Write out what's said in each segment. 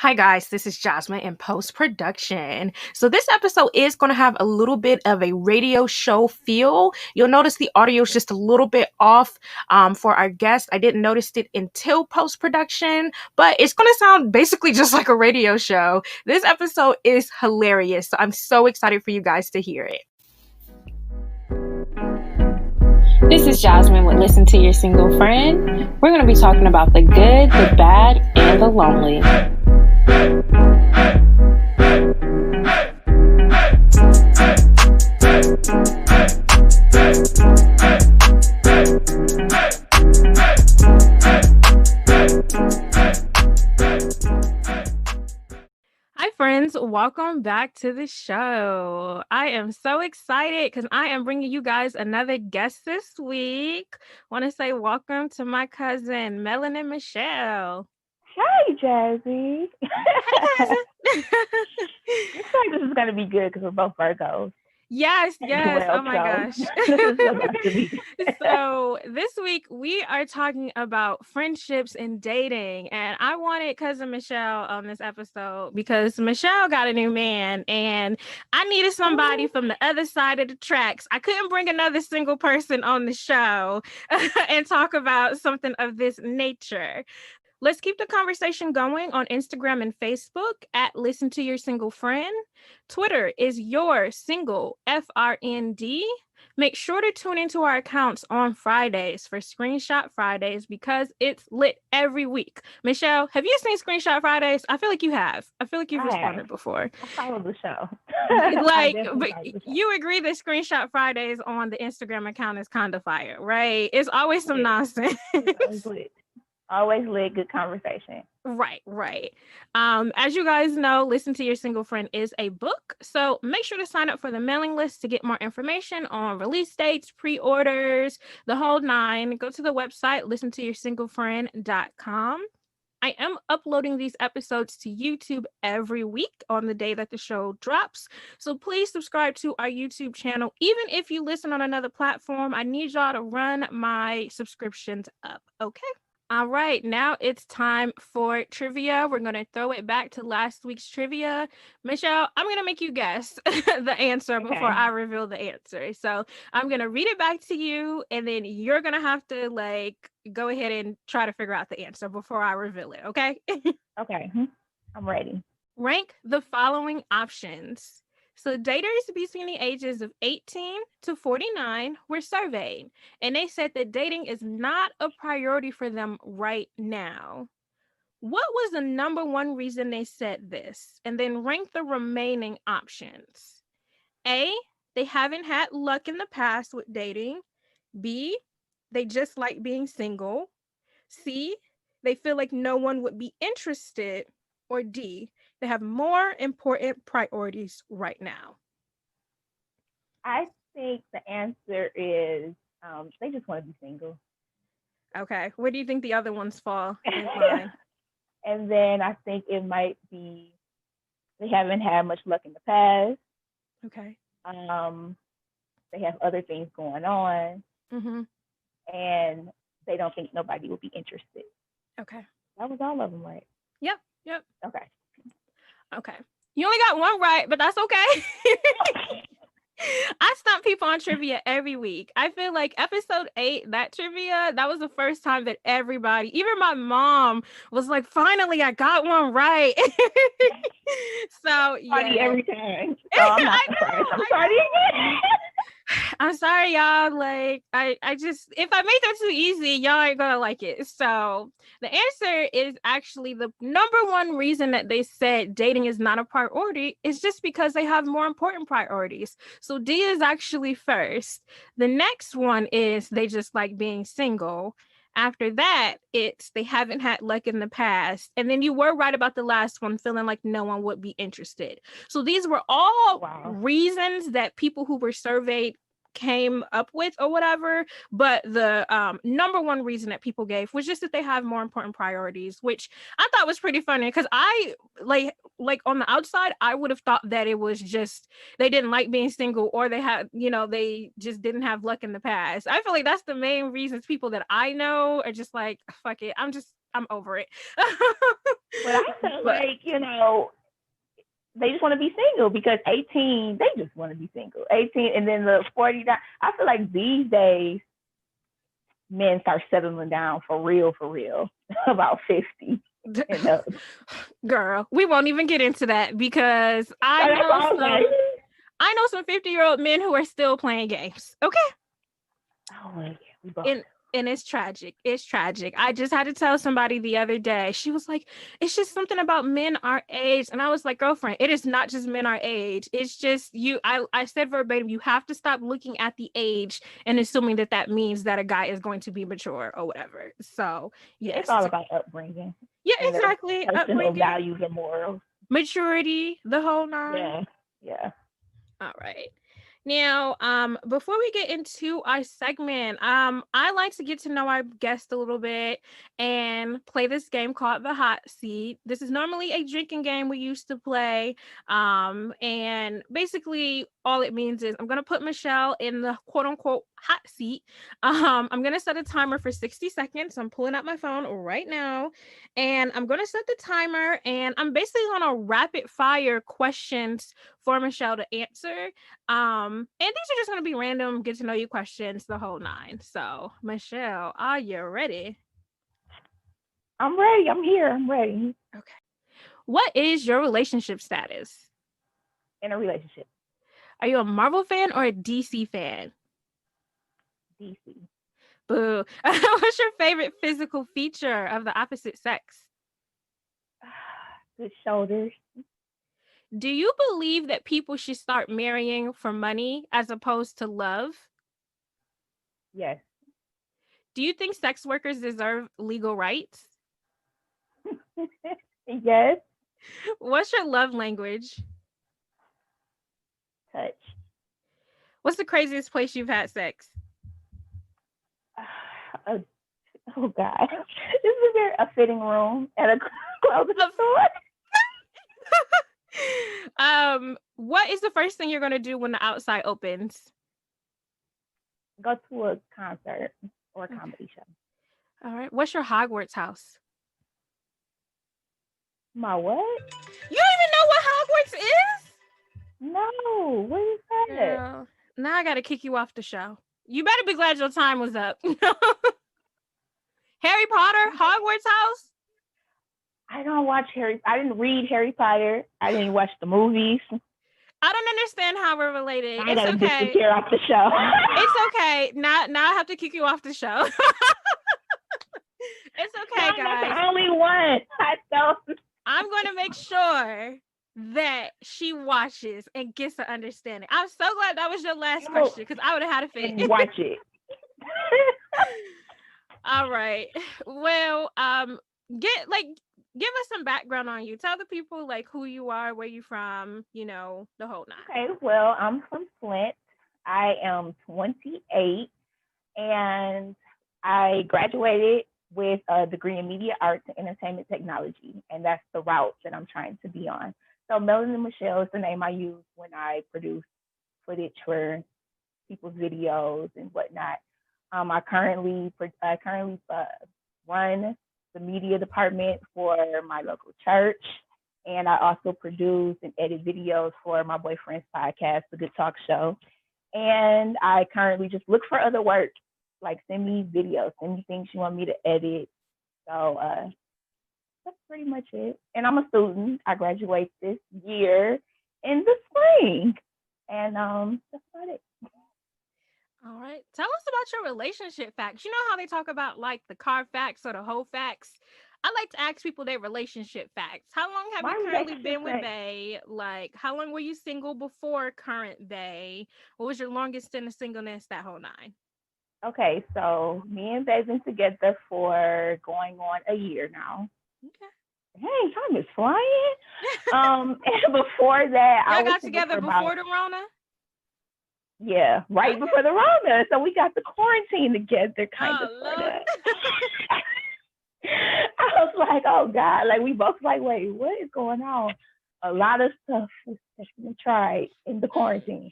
Hi guys, this is Jazmine in post-production. So this episode is going to have a little bit of a radio show feel. You'll notice the audio is just a little bit off for our guest. I didn't notice it until post-production, but it's going to sound basically just like a radio show. This episode is hilarious, so I'm so excited for you guys to hear it. This is Jazmine with Listen to Your Single Friend. We're going to be talking about the good, the bad, and the lonely. Hi friends, welcome back to the show. I am so excited because I am bringing you guys another guest this week. Want to say welcome to my cousin, Melanin Michele. Hi, Jazzy. Hey, cousin. I feel like this is going to be good because we're both Virgos. Yes. Well, Oh my gosh. So this week we are talking about friendships and dating, and I wanted cousin Michele on this episode because Michele got a new man and I needed somebody from the other side of the tracks. I couldn't bring another single person on the show and talk about something of this nature. Let's keep the conversation going on Instagram and Facebook at Listen to Your Single Friend. Twitter is Your Single FRND. Make sure to tune into our accounts on Fridays for Screenshot Fridays because it's lit every week. Michele, have you seen Screenshot Fridays? I feel like you have. I feel like you've responded before. I follow the show. But you agree that Screenshot Fridays on the Instagram account is kind of fire, right? It's always some nonsense. Always lit, good conversation. Right. As you guys know, Listen to Your Single Friend is a book. So make sure to sign up for the mailing list to get more information on release dates, pre-orders, the whole nine. Go to the website, listentoyoursinglefriend.com. I am uploading these episodes to YouTube every week on the day that the show drops. So please subscribe to our YouTube channel. Even if you listen on another platform, I need y'all to run my subscriptions up, okay? All right, now it's time for trivia. We're going to throw it back to last week's trivia. Michele, I'm going to make you guess the answer before I reveal the answer. So I'm going to read it back to you, and then you're going to have to go ahead and try to figure out the answer before I reveal it, okay? Okay, I'm ready. Rank the following options. So daters between the ages of 18 to 49 were surveyed, and they said that dating is not a priority for them right now. What was the number one reason they said this? And then rank the remaining options. A, they haven't had luck in the past with dating. B, they just like being single. C, they feel like no one would be interested. Or D, they have more important priorities right now. I think the answer is they just want to be single. Okay. Where do you think the other ones fall in line? And then I think it might be they haven't had much luck in the past. Okay. They have other things going on. Mm-hmm. And they don't think nobody will be interested. Okay. That was all of them, right? Yep. Okay. You only got one right, but that's okay. I stump people on trivia every week. I feel like episode 8, that trivia, that was the first time that everybody, even my mom, was like, finally, I got one right. So, yeah. Party every time. So I'm not surprised. I'm sorry. I'm sorry, y'all. I just, if I made that too easy, y'all ain't gonna like it. So the answer is actually the number one reason that they said dating is not a priority is just because they have more important priorities. So D is actually first. The next one is they just like being single. After that, it's they haven't had luck in the past. And then you were right about the last one, feeling like no one would be interested. So these were all reasons that people who were surveyed came up with or whatever, but the number one reason that people gave was just that they have more important priorities, which I thought was pretty funny because I like on the outside I would have thought that it was just they didn't like being single or they had they just didn't have luck in the past. I feel like that's the main reasons people that I know are just like, fuck it, I'm just I'm over it. But I feel like, they just want to be single because 18, they just want to be single. 18, and then the 49. I feel like these days, men start settling down for real, about 50. Girl, we won't even get into that because I know some 50-year-old men who are still playing games. Okay. Oh, yeah, we both. And it's tragic. It's tragic. I just had to tell somebody the other day. She was like, it's just something about men our age. And I was like, girlfriend, it is not just men our age. It's just you. I said verbatim, you have to stop looking at the age and assuming that means that a guy is going to be mature or whatever. So, yes. It's all about upbringing. Yeah, exactly. Personal values and morals. Maturity, the whole nine. Yeah. All right. Now, before we get into our segment, I like to get to know our guest a little bit and play this game called the Hot Seat. This is normally a drinking game we used to play. And basically all it means is I'm going to put Michelle in the quote unquote hot seat. I'm going to set a timer for 60 seconds. I'm pulling out my phone right now and I'm going to set the timer and I'm basically going to rapid fire questions for Michelle to answer. And these are just going to be random, get to know you questions, the whole nine. So, Michelle, are you ready? I'm ready. I'm here. I'm ready. Okay. What is your relationship status? In a relationship. Are you a Marvel fan or a DC fan? DC. Boo. What's your favorite physical feature of the opposite sex? Good shoulders. Do you believe that people should start marrying for money as opposed to love? Yes. Do you think sex workers deserve legal rights? Yes. What's your love language? Touch. What's the craziest place you've had sex? Oh God, this is a fitting room at a clothing store. What is the first thing you're gonna do when the outside opens? Go to a concert or a comedy show. All right. What's your Hogwarts house? My what? You don't even know what Hogwarts is? No. What is that? Girl, now I gotta kick you off the show. You better be glad your time was up. Harry Potter, Hogwarts house? I don't watch I didn't read Harry Potter. I didn't watch the movies. I don't understand how we're related. I gotta disappear off the show. It's okay. Now I have to kick you off the show. It's okay, guys. I'm the only one. I'm going to make sure that she watches and gets an understanding. I'm so glad that was your last question because I would have had a fit. Watch it. All right. Well, give us some background on you. Tell the people like who you are, where you from, the whole nine. Okay, well, I'm from Flint. I am 28 and I graduated with a degree in media arts and entertainment technology, and that's the route that I'm trying to be on. So Melanin Michele is the name I use when I produce footage for people's videos and whatnot. I currently run the media department for my local church, and I also produce and edit videos for my boyfriend's podcast, The Good Talk Show. And I currently just look for other work, like send me videos, send me things you want me to edit. So that's pretty much it. And I'm a student. I graduate this year in the spring. And that's about it. All right. Tell us about your relationship facts. You know how they talk about like the car facts or the whole facts? I like to ask people their relationship facts. How long have you currently been with Bae? Like, how long were you single before current Bae? What was your longest stint of singleness, that whole nine? Okay, so me and Bae been together for going on a year now. Okay. Hey, time is flying. And before that, I got together before the Rona? Yeah, right before the Rona. So we got the quarantine together, kind of. I was like, oh God, like we both like, wait, what is going on? A lot of stuff was tried in the quarantine.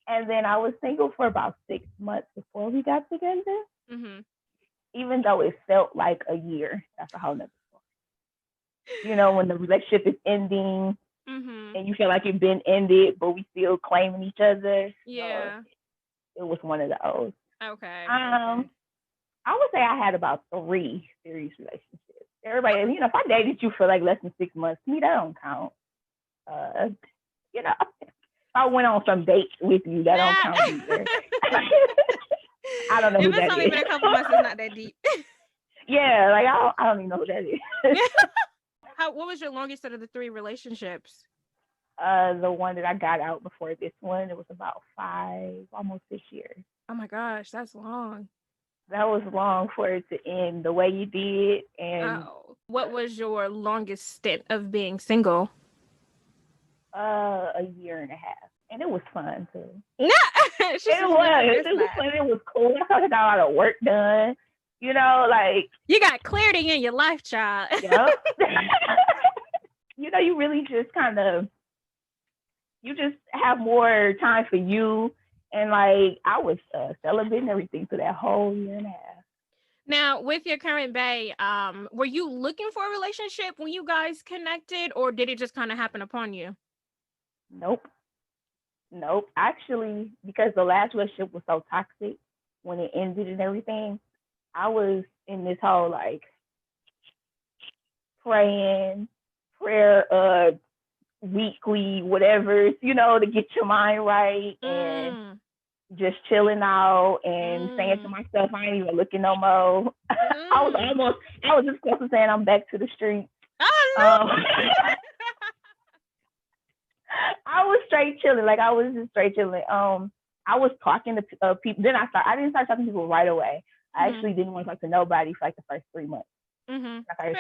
And then I was single for about 6 months before we got together. Mm-hmm. even though it felt like a year, that's a whole nother story. When the relationship is ending and you feel like it's been ended, but we still claiming each other. Yeah. So it was one of those. Okay. I would say I had about 3 serious relationships. Everybody, if I dated you for like less than 6 months, to me that don't count. If I went on some dates with you, that don't count either. I don't know who that is. If it's only been a couple months, it's not that deep. Yeah, like I don't even know who that is. What was your longest out of the 3 relationships? The one that I got out before this one, it was about 5, almost 6 years. Oh my gosh, that's long. That was long for it to end the way you did. And what was your longest stint of being single? A year and a half, and it was fun too. It was fun. It was cool. I got a lot of work done. Like you got clarity in your life, child. Yep. You really just you just have more time for you. And like I was celebrating everything for that whole year and a half. Now, with your current bae, were you looking for a relationship when you guys connected, or did it just kind of happen upon you? Nope. Actually, because the last relationship was so toxic when it ended and everything, I was in this whole like prayer weekly, whatever, to get your mind right and just chilling out and saying to myself, I ain't even looking no more. I was just close to saying I'm back to the street. Oh no. I was straight chilling. Like I was just straight chilling. I was talking to people. Then I didn't start talking to people right away. I actually didn't want to talk to nobody for like the first 3 months. I started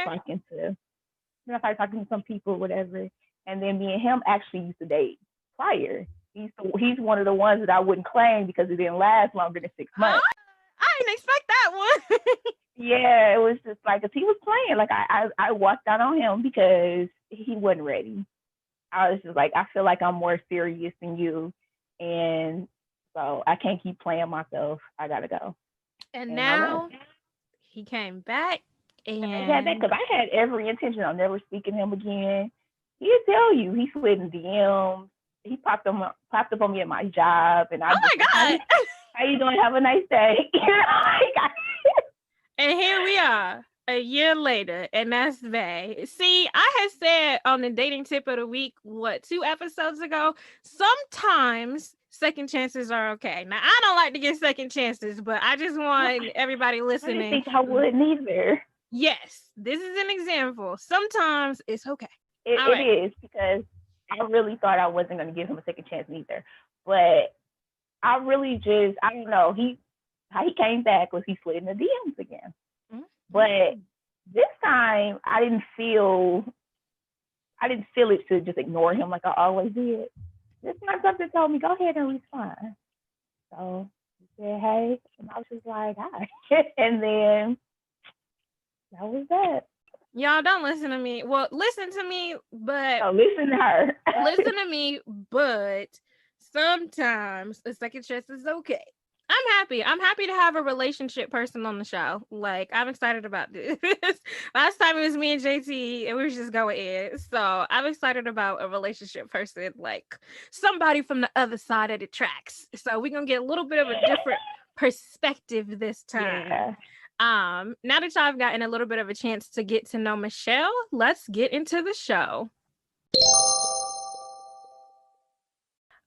talking to some people, whatever. And then me and him actually used to date prior. He's one of the ones that I wouldn't claim because it didn't last longer than 6 months. I didn't expect that one. Yeah, it was just like, 'cause he was playing. Like I walked out on him because he wasn't ready. I was just like, I feel like I'm more serious than you. And so I can't keep playing myself. I gotta go. And now he came back. Because I had every intention of never speaking to him again. He'll tell you he slid in DMs. He popped up on me at my job, and my God, how you doing? Have a nice day. And here we are, a year later, and that's May. See, I had said on the dating tip of the week, 2 episodes ago, sometimes second chances are okay. Now, I don't like to get second chances, but I just want everybody listening. I didn't think I wouldn't either. Yes, this is an example. Sometimes it's okay. It is, because I really thought I wasn't going to give him a second chance either. But I really just, I don't know. How he came back was he slid in the DMs again. Mm-hmm. But this time I didn't feel it to just ignore him like I always did. This time something told me, go ahead and respond. So he said, hey, and I was just like, hi. And then that was that. Y'all don't listen to me. Well, listen to me, but listen to her. Listen to me, but sometimes a second chance is okay. I'm happy to have a relationship person on the show. Like, I'm excited about this. Last time it was me and JT, and we were just going in. So I'm excited about a relationship person, like somebody from the other side of the tracks. So we're gonna get a little bit of a different perspective this time. Yeah. Now that y'all have gotten a little bit of a chance to get to know Michele, let's get into the show.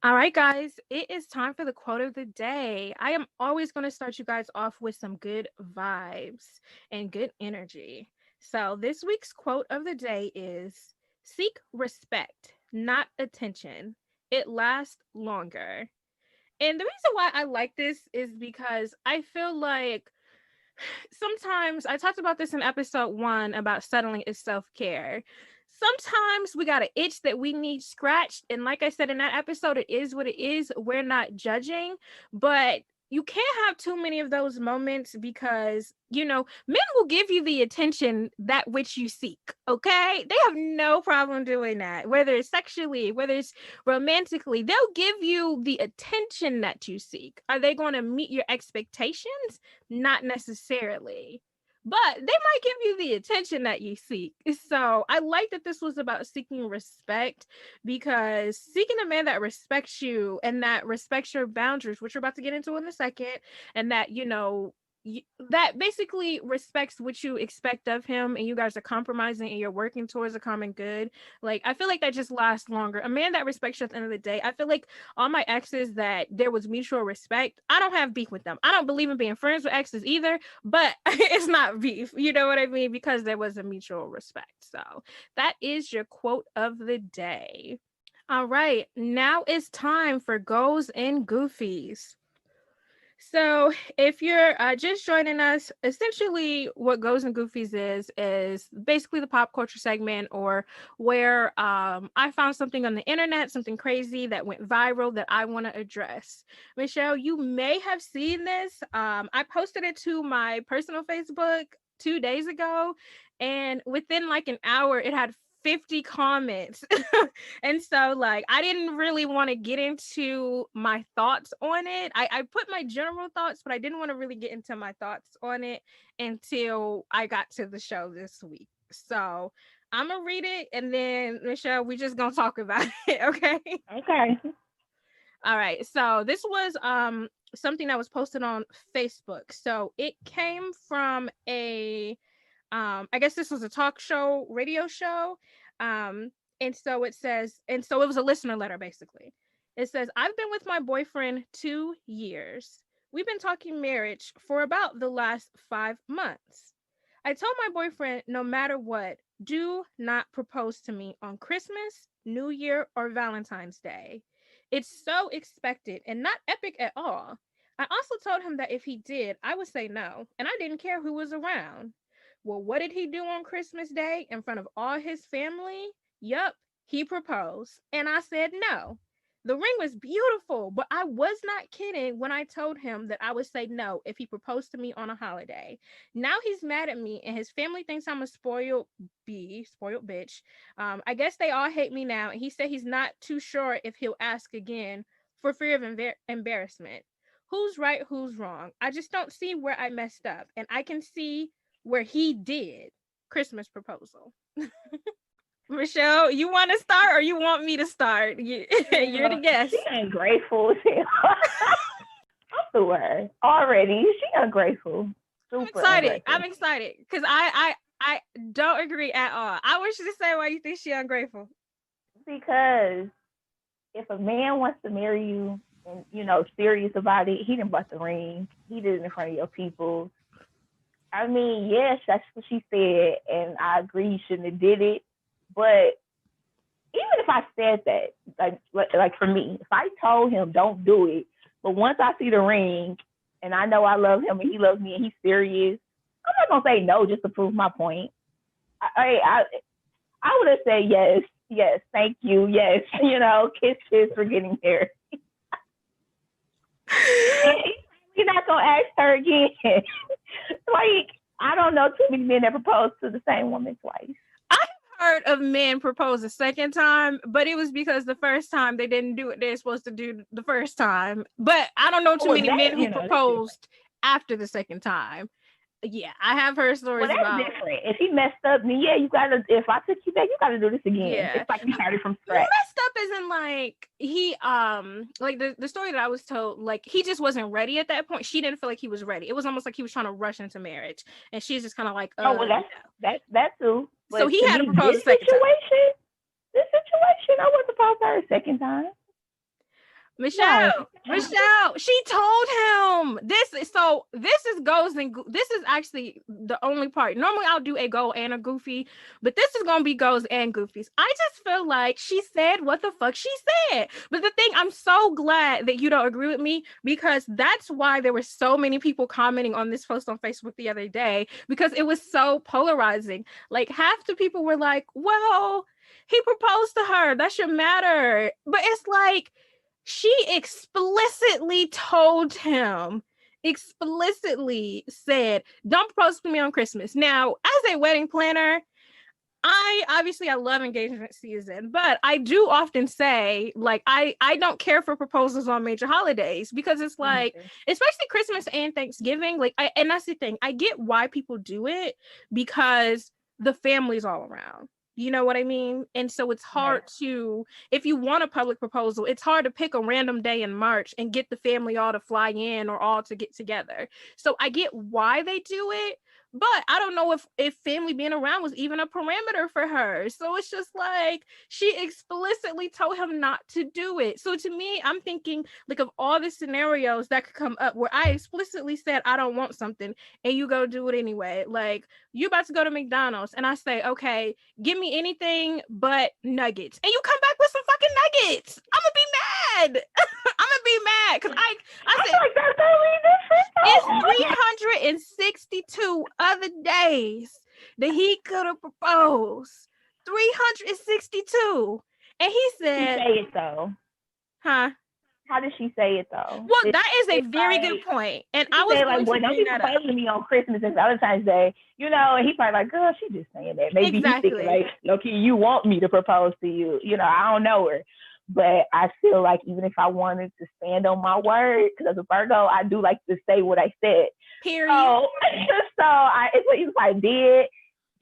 All right, guys, it is time for the quote of the day. I am always going to start you guys off with some good vibes and good energy. So this week's quote of the day is, seek respect, not attention. It lasts longer. And the reason why I like this is because I feel like sometimes, I talked about this in episode 1 about settling is self-care. Sometimes we got an itch that we need scratched. And like I said in that episode, it is what it is. We're not judging. But you can't have too many of those moments because, you know, men will give you the attention that which you seek. Okay. They have no problem doing that, whether it's sexually, whether it's romantically, they'll give you the attention that you seek. Are they going to meet your expectations? Not necessarily. But they might give you the attention that you seek. So I like that this was about seeking respect, because seeking a man that respects you and that respects your boundaries, which we're about to get into in a second, and that, you know, that basically respects what you expect of him, and you guys are compromising and you're working towards a common good. Like, I feel like that just lasts longer. A man that respects you at the end of the day, I feel like all my exes that there was mutual respect, I don't have beef with them. I don't believe in being friends with exes either, but it's not beef, you know what I mean, because there was a mutual respect. So that is your quote of the day. All right, now it's time for goals and goofies. So, if you're just joining us, essentially what Goes and Goofies is basically the pop culture segment, or where I found something on the internet, something crazy that went viral that I want to address. Michelle, you may have seen this. I posted it to my personal Facebook 2 days ago, and within like an hour, it had 50 comments. And so, like, I didn't really want to get into my thoughts on it. I put my general thoughts, but I didn't want to really get into my thoughts on it until I got to the show this week. So I'm gonna read it, and then Michelle, we just gonna talk about it. Okay. Okay. All right. So this was something that was posted on Facebook. So it came from a I guess this was a talk show, radio show. Um, and so it says, and so it was a listener letter basically. It says, I've been with my boyfriend 2 years. We've been talking marriage for about the last 5 months. I told my boyfriend, no matter what, do not propose to me on Christmas, New Year, or Valentine's Day. It's so expected and not epic at all. I also told him that if he did, I would say no, and I didn't care who was around. Well, what did he do on Christmas Day in front of all his family? Yup, he proposed. And I said no. The ring was beautiful, but I was not kidding when I told him that I would say no if he proposed to me on a holiday. Now he's mad at me, and his family thinks I'm a spoiled bitch. I guess they all hate me now. And he said he's not too sure if he'll ask again for fear of embarrassment. Who's right? Who's wrong? I just don't see where I messed up. And I can see where he did. Christmas proposal. Michelle, you want to start or you want me to start? You're the guest. She ungrateful. I'm the word already. She ungrateful. Super I'm excited because I don't agree at all. I want you to say why you think she ungrateful. Because if a man wants to marry you and, you know, serious about it, he didn't bust the ring. He did it in front of your people. I mean, yes, that's what she said, and I agree you shouldn't have did it. But even if I said that, like for me, if I told him don't do it, but once I see the ring and I know I love him and he loves me and he's serious, I'm not gonna say no just to prove my point. I would have said yes, thank you, yes, you know, kiss for getting married. You're not gonna ask her again. Like, I don't know too many men that propose to the same woman twice. I've heard of men propose a second time, but it was because the first time they didn't do what they're supposed to do the first time. But I don't know too many men who proposed after the second time. Yeah, I have heard stories that's different. If he messed up, then yeah, you gotta. If I took you back, you gotta do this again. Yeah. It's like you started from scratch. Messed up isn't like he like the story that I was told, like he just wasn't ready at that point. She didn't feel like he was ready. It was almost like he was trying to rush into marriage, and she's just kind of like, well, that too. But so he had to propose a second time. This situation, I wasn't supposed to her a second time. Michelle, she told him this is actually the only part. Normally I'll do a goal and a goofy, but this is gonna be goals and goofies. I just feel like she said what the fuck she said. But the thing, I'm so glad that you don't agree with me, because that's why there were so many people commenting on this post on Facebook the other day, because it was so polarizing. Like half the people were like, well, he proposed to her, that should matter. But it's like, She explicitly told him, explicitly said, don't propose to me on Christmas. Now, as a wedding planner, I love engagement season, but I do often say, like, I don't care for proposals on major holidays, because it's like, especially Christmas and Thanksgiving, like, and that's the thing, I get why people do it, because the family's all around. You know what I mean? And so it's hard to, if you want a public proposal, it's hard to pick a random day in March and get the family all to fly in or all to get together. So I get why they do it, but I don't know if family being around was even a parameter for her. So it's just like, she explicitly told him not to do it. So to me, I'm thinking, like, of all the scenarios that could come up where I explicitly said I don't want something and you go do it anyway. Like, you about to go to McDonald's and I say, okay, give me anything but nuggets, and you come back with some fucking nuggets, I'm gonna be mad. I'm gonna be mad because I said, like, that's totally different. it's 362 other days that he could have proposed. 362. And he said, she say it though? huh? How did she say it though? Well, that is a very good point. And I was like, boy, don't be proposing to me on Christmas and Valentine's Day, you know, and he probably like, girl, she just saying that. Maybe exactly. He's thinking like, okay, you want me to propose to you. You know, I don't know her. But I feel like even if I wanted to stand on my word, because as a Virgo, I do like to say what I said. Period. So if I did,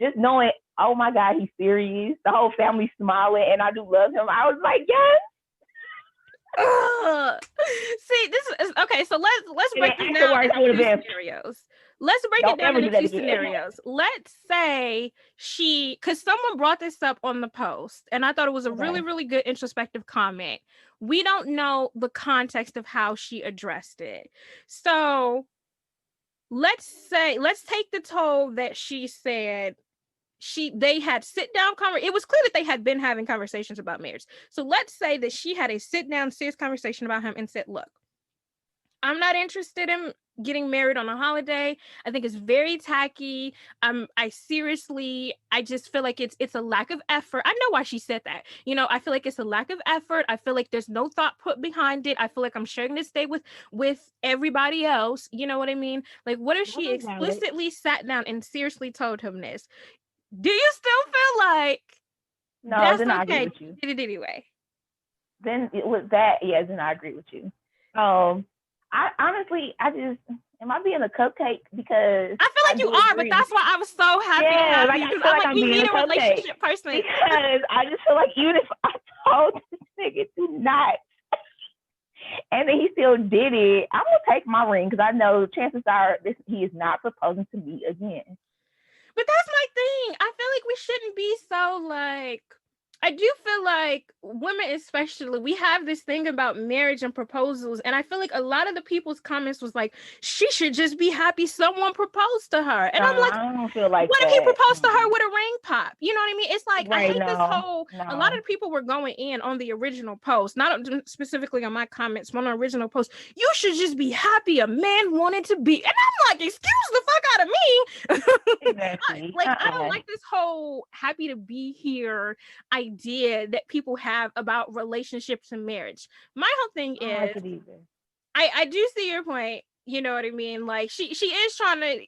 just knowing, oh my God, he's serious. The whole family smiling, and I do love him. I was like, yes. See, this is okay. So let's break this down into two scenarios. Let's break it down into two scenarios. Let's say because someone brought this up on the post, and I thought it was a really, really good introspective comment. We don't know the context of how she addressed it. So let's take the toll that she said they had sit down it was clear that they had been having conversations about marriage. So let's say that she had a sit down serious conversation about him and said, look, I'm not interested in getting married on a holiday. I think it's very tacky. I just feel like it's a lack of effort. I know why she said that. You know, I feel like it's a lack of effort. I feel like there's no thought put behind it. I feel like I'm sharing this day with everybody else. You know what I mean? Like, what if she explicitly sat down and seriously told him this? Do you still feel like no? Then I agree with you. Did it anyway? Then it was that. Yeah, then I agree with you. I honestly, am I being a cupcake? Because I feel like you are, but that's why I was so happy. Yeah, like I feel like I'm being a relationship person. Because I just feel like even if I told this nigga to not, and then he still did it, I'm gonna take my ring because I know chances are he is not proposing to me again. But that's my thing. I feel like we shouldn't be so like. I do feel like women, especially, we have this thing about marriage and proposals. And I feel like a lot of the people's comments was like, she should just be happy someone proposed to her. And I'm like, I don't feel like what if he proposed to her with a ring pop? You know what I mean? It's like, I hate this whole, a lot of people were going in on the original post, not specifically on my comments, but on the original post. You should just be happy a man wanted to be. And I'm like, excuse the fuck out of me. Exactly. I don't like this whole happy to be here idea that people have about relationships and marriage. My whole thing is, I do see your point. You know what I mean? Like she is trying to.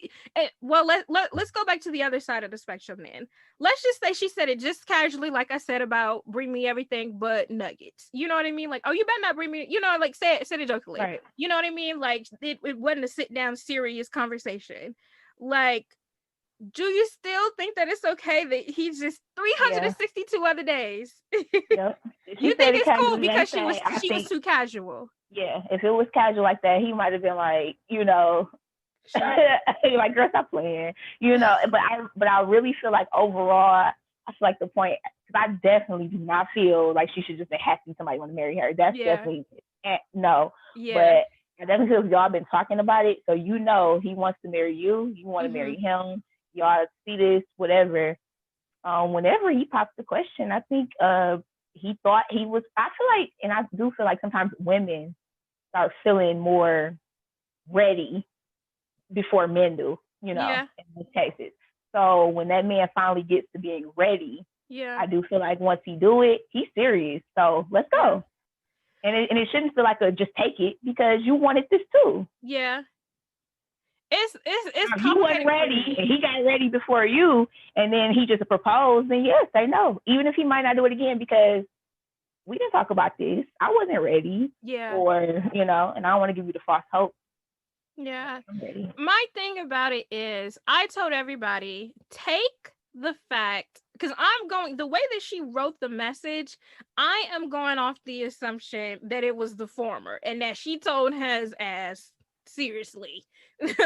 Well, let's go back to the other side of the spectrum. Then let's just say she said it just casually, like I said about bring me everything but nuggets. You know what I mean? Like, oh, you better not bring me. You know, like said it jokingly. Right. You know what I mean? Like it wasn't a sit down serious conversation. Like, do you still think that it's okay that he's just 362 other days? Yep. You think it's cool because she was too casual? Yeah, if it was casual like that, he might have been like, you know, like, girl, stop playing, you know. But I really feel like overall, I feel like the point, because I definitely do not feel like she should just be happy somebody want to marry her. That's definitely no. Yeah. But I definitely feel y'all been talking about it, so you know he wants to marry you. You want to marry him. Y'all see this, whatever. Whenever he pops the question, I think he thought he was. I feel like, and I do feel like sometimes women start feeling more ready before men do, you know, in these cases. So when that man finally gets to being ready, I do feel like once he do it, he's serious. So let's go. And it shouldn't feel like a just take it because you wanted this too. Yeah. It's You wasn't complicated for ready, me. and he got ready before you, and then he just proposed. Then yes, say no, even if he might not do it again because we didn't talk about this. I wasn't ready, Yeah. or and I don't want to give you the false hope. Yeah. I'm ready. My thing about it is, I told everybody, take the fact, because the way that she wrote the message, I am going off the assumption that it was the former and that she told his ass, seriously,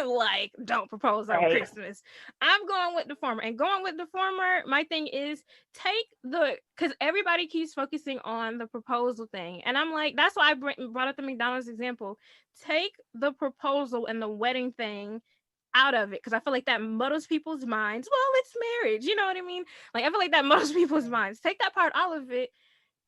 like, don't propose on Right. Christmas. I'm going with the former. And going with the former, my thing is, because everybody keeps focusing on the proposal thing. And I'm like, that's why I brought up the McDonald's example. Take the proposal and the wedding thing out of it, because I feel like that muddles people's minds. Well, it's marriage, you know what I mean? Like, I feel like that muddles people's minds. Take that part out of it.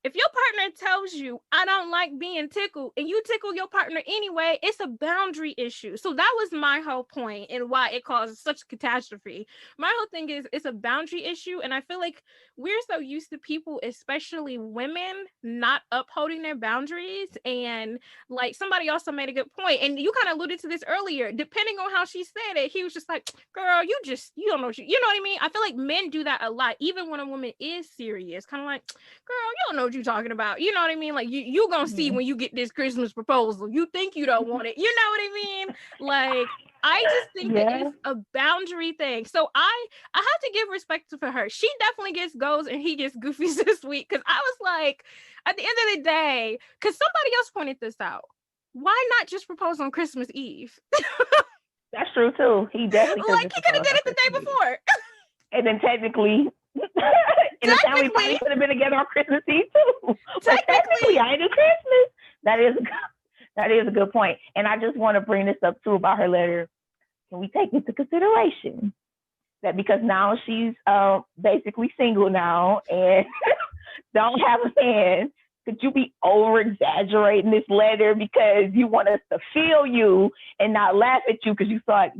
If your partner tells you, I don't like being tickled, and you tickle your partner anyway, it's a boundary issue. So that was my whole point and why it caused such a catastrophe. My whole thing is, it's a boundary issue. And I feel like we're so used to people, especially women, not upholding their boundaries. And like, somebody also made a good point, and you kind of alluded to this earlier, depending on how she said it, he was just like, girl, you don't know, you know what I mean? I feel like men do that a lot, even when a woman is serious, kind of like, girl, you don't know what you're talking about. You know what I mean? Like, you gonna see when you get this Christmas proposal. You think you don't want it. You know what I mean? Like, I just think that it's a boundary thing. So I have to give respect for her. She definitely gets goals and he gets goofies this week. Cause I was like, at the end of the day, because somebody else pointed this out, why not just propose on Christmas Eve? That's true too. He definitely like, he could have did it the day before. And then technically, and the family probably could have been together on Christmas Eve too. Technically, I do Christmas. That is a good point. And I just want to bring this up too about her letter. Can we take into consideration that because now she's basically single now and don't have a man, could you be over exaggerating this letter because you want us to feel you and not laugh at you because you thought?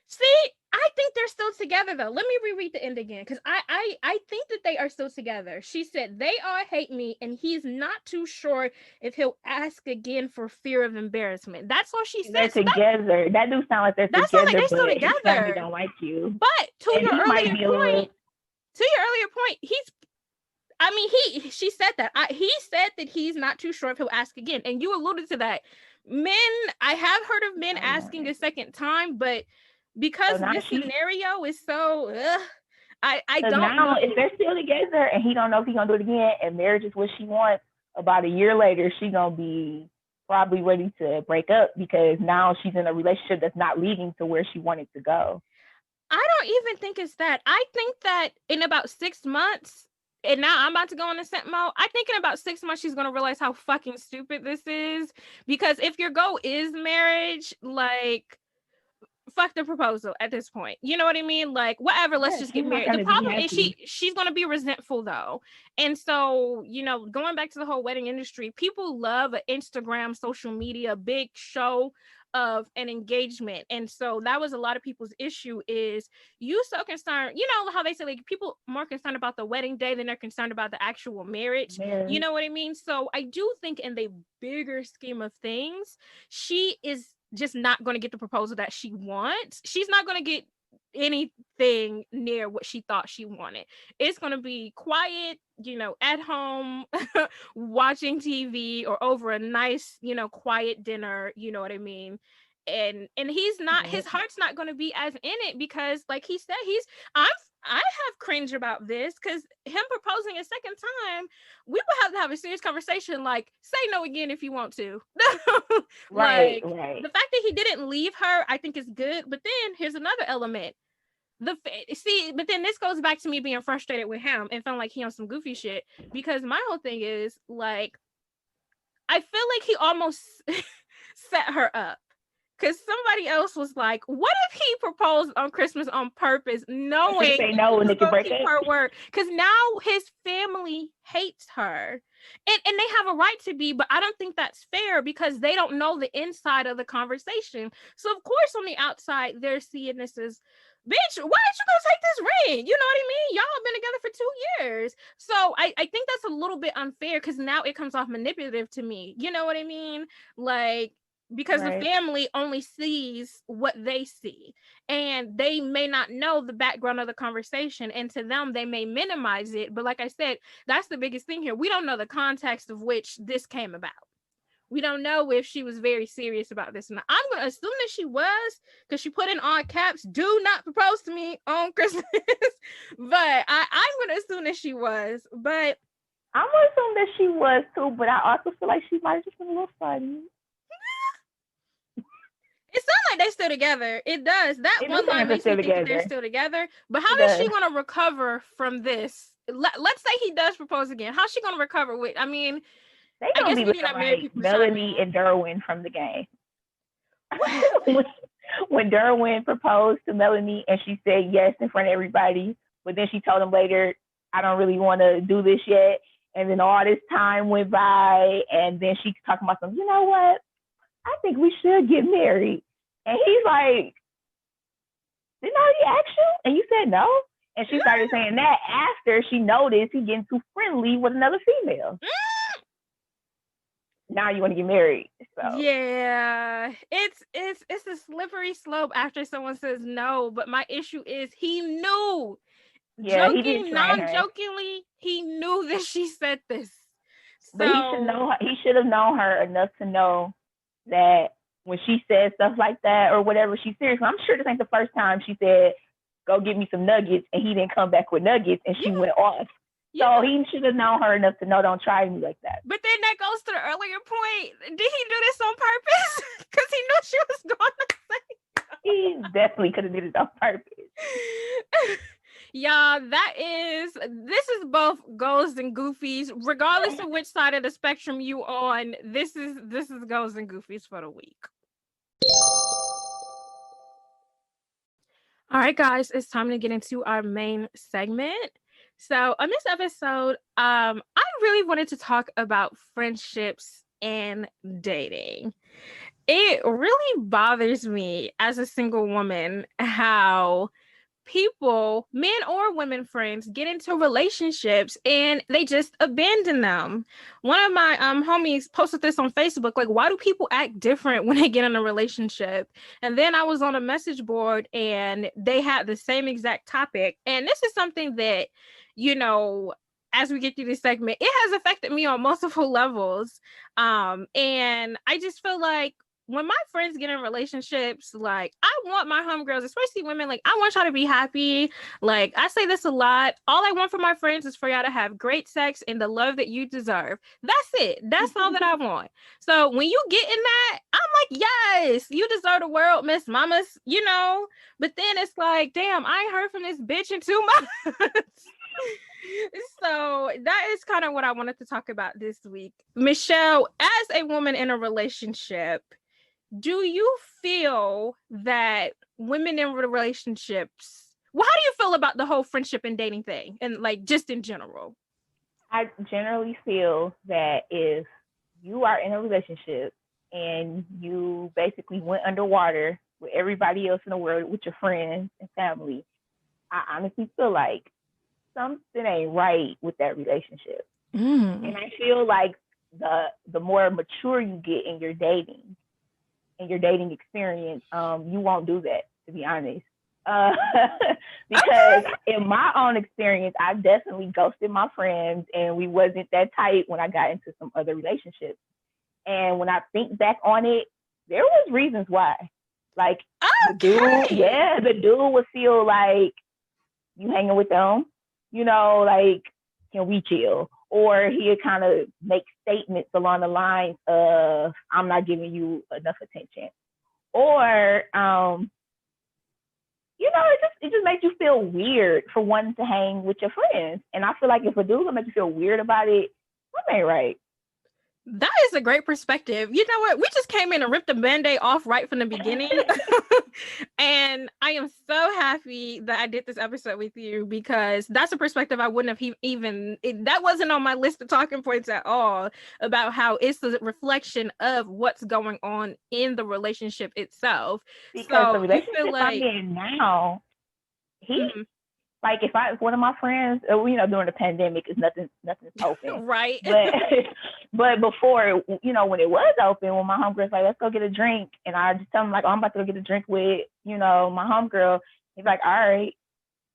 See, I think they're still together though. Let me reread the end again, because I think that they are still together. She said, they all hate me and he's not too sure if he'll ask again for fear of embarrassment. That's all she said. They're together. That do sound like they're together. Sound like they're still together. His family don't like you. But to your earlier point, she said that. He said that he's not too sure if he'll ask again. And you alluded to that. Men, I have heard of men asking a second time, but because this scenario is so, I don't know. If they're still together and he don't know if he's gonna do it again, and marriage is what she wants, about a year later, she gonna be probably ready to break up because now she's in a relationship that's not leading to where she wanted to go. I don't even think it's that. I think that in about 6 months, and now I'm about to go on a scent mode, I think in about 6 months, she's going to realize how fucking stupid this is. Because if your goal is marriage, like, fuck the proposal at this point. You know what I mean? Like, whatever, let's just get married. The problem is she's going to be resentful though. And so, going back to the whole wedding industry, people love an Instagram, social media, big show of an engagement. And so that was a lot of people's issue, is you so concerned, how they say, like, people more concerned about the wedding day than they're concerned about the actual marriage. You know what I mean? So I do think in the bigger scheme of things, she is just not going to get the proposal that she wants. She's not going to get anything near what she thought she wanted. It's going to be quiet, at home, watching TV or over a nice, quiet dinner, you know what I mean? And he's not, his heart's not going to be as in it, because like he said, I have cringe about this, because him proposing a second time, we will have to have a serious conversation. Like, say no again if you want to. Right. The fact that he didn't leave her, I think is good. But then here's another element. But then this goes back to me being frustrated with him and feeling like he on some goofy shit, because my whole thing is, like, I feel like he almost set her up. Because somebody else was like, what if he proposed on Christmas on purpose, knowing say no and they can break her word? Because now his family hates her. And they have a right to be, but I don't think that's fair, because they don't know the inside of the conversation. So, of course, on the outside, they're seeing this as bitch, why did you go take this ring? You know what I mean? Y'all have been together for 2 years. So I think that's a little bit unfair because now it comes off manipulative to me. You know what I mean? Like, because the family only sees what they see and they may not know the background of the conversation, and to them they may minimize it. But like I said, that's the biggest thing here. We don't know the context of which this came about. We don't know if she was very serious about this. And I'm going to assume that she was, because she put in all caps, do not propose to me on Christmas. But I'm going to assume that she was. But I'm going to assume that she was too, but I also feel like she might have just been a little funny. It sounds like they're still together. It does. That it one line makes me think that they're still together. But how is she going to recover from this? Let's say he does propose again. How's she going to recover with? I mean, they gonna be looking like Melanie and Derwin from the game. When Derwin proposed to Melanie and she said yes in front of everybody, but then she told him later, I don't really want to do this yet. And then all this time went by, and then she's talking about something, you know what? I think we should get married. And he's like, didn't I already ask you? And you said no? And she started saying that after she noticed he getting too friendly with another female. Now you want to get married. So yeah, it's a slippery slope after someone says no. But my issue is he knew. Yeah, joking, non-jokingly, he knew that she said this. So, but he should have known her enough to know that when she said stuff like that or whatever, she's serious. I'm sure this ain't the first time she said, go get me some nuggets, and he didn't come back with nuggets, and she went off. So he should have known her enough to know, don't try me like that. But then that goes to the earlier point. Did he do this on purpose? Because he knew she was going to say no. He definitely could have did it on purpose. Y'all, this is both goals and goofies. Regardless of which side of the spectrum you on, this is goals and goofies for the week. All right, guys, it's time to get into our main segment. So on this episode, I really wanted to talk about friendships and dating. It really bothers me as a single woman how people, men or women friends, get into relationships and they just abandon them. One of my homies posted this on Facebook, like, why do people act different when they get in a relationship? And then I was on a message board and they had the same exact topic. And this is something that, you know, as we get through this segment, it has affected me on multiple levels. And I just feel like when my friends get in relationships, like, I want my homegirls, especially women, like, I want y'all to be happy. Like, I say this a lot. All I want for my friends is for y'all to have great sex and the love that you deserve. That's it. That's all that I want. So when you get in that, I'm like, yes, you deserve the world, Miss Mamas, you know? But then it's like, damn, I ain't heard from this bitch in 2 months. So that is kind of what I wanted to talk about this week. Michelle, as a woman in a relationship, do you feel that women in relationships, well, how do you feel about the whole friendship and dating thing, and like just in general? I generally feel that if you are in a relationship and you basically went underwater with everybody else in the world, with your friends and family, I honestly feel like something ain't right with that relationship. And I feel like the more mature you get in your dating experience, you won't do that, to be honest. Because in my own experience, I definitely ghosted my friends, and we wasn't that tight when I got into some other relationships. And when I think back on it, there was reasons why. Like, the dude would feel like, you hanging with them, you know, like, can we chill? Or he'd kind of make statements along the lines of, I'm not giving you enough attention. Or, you know, it just makes you feel weird for wanting to hang with your friends. And I feel like if a dude will make you feel weird about it, something ain't right. That is a great perspective. You know what? We just came in and ripped the Band-Aid off right from the beginning. And I am so happy that I did this episode with you, because that's a perspective I wouldn't have that wasn't on my list of talking points at all, about how it's a reflection of what's going on in the relationship itself. Because the relationship I'm in now, he like if one of my friends, during the pandemic, is nothing's open, right? But before, when it was open, when my homegirl's like, let's go get a drink, and I just tell him like, oh, I'm about to go get a drink with, my homegirl. He's like, all right,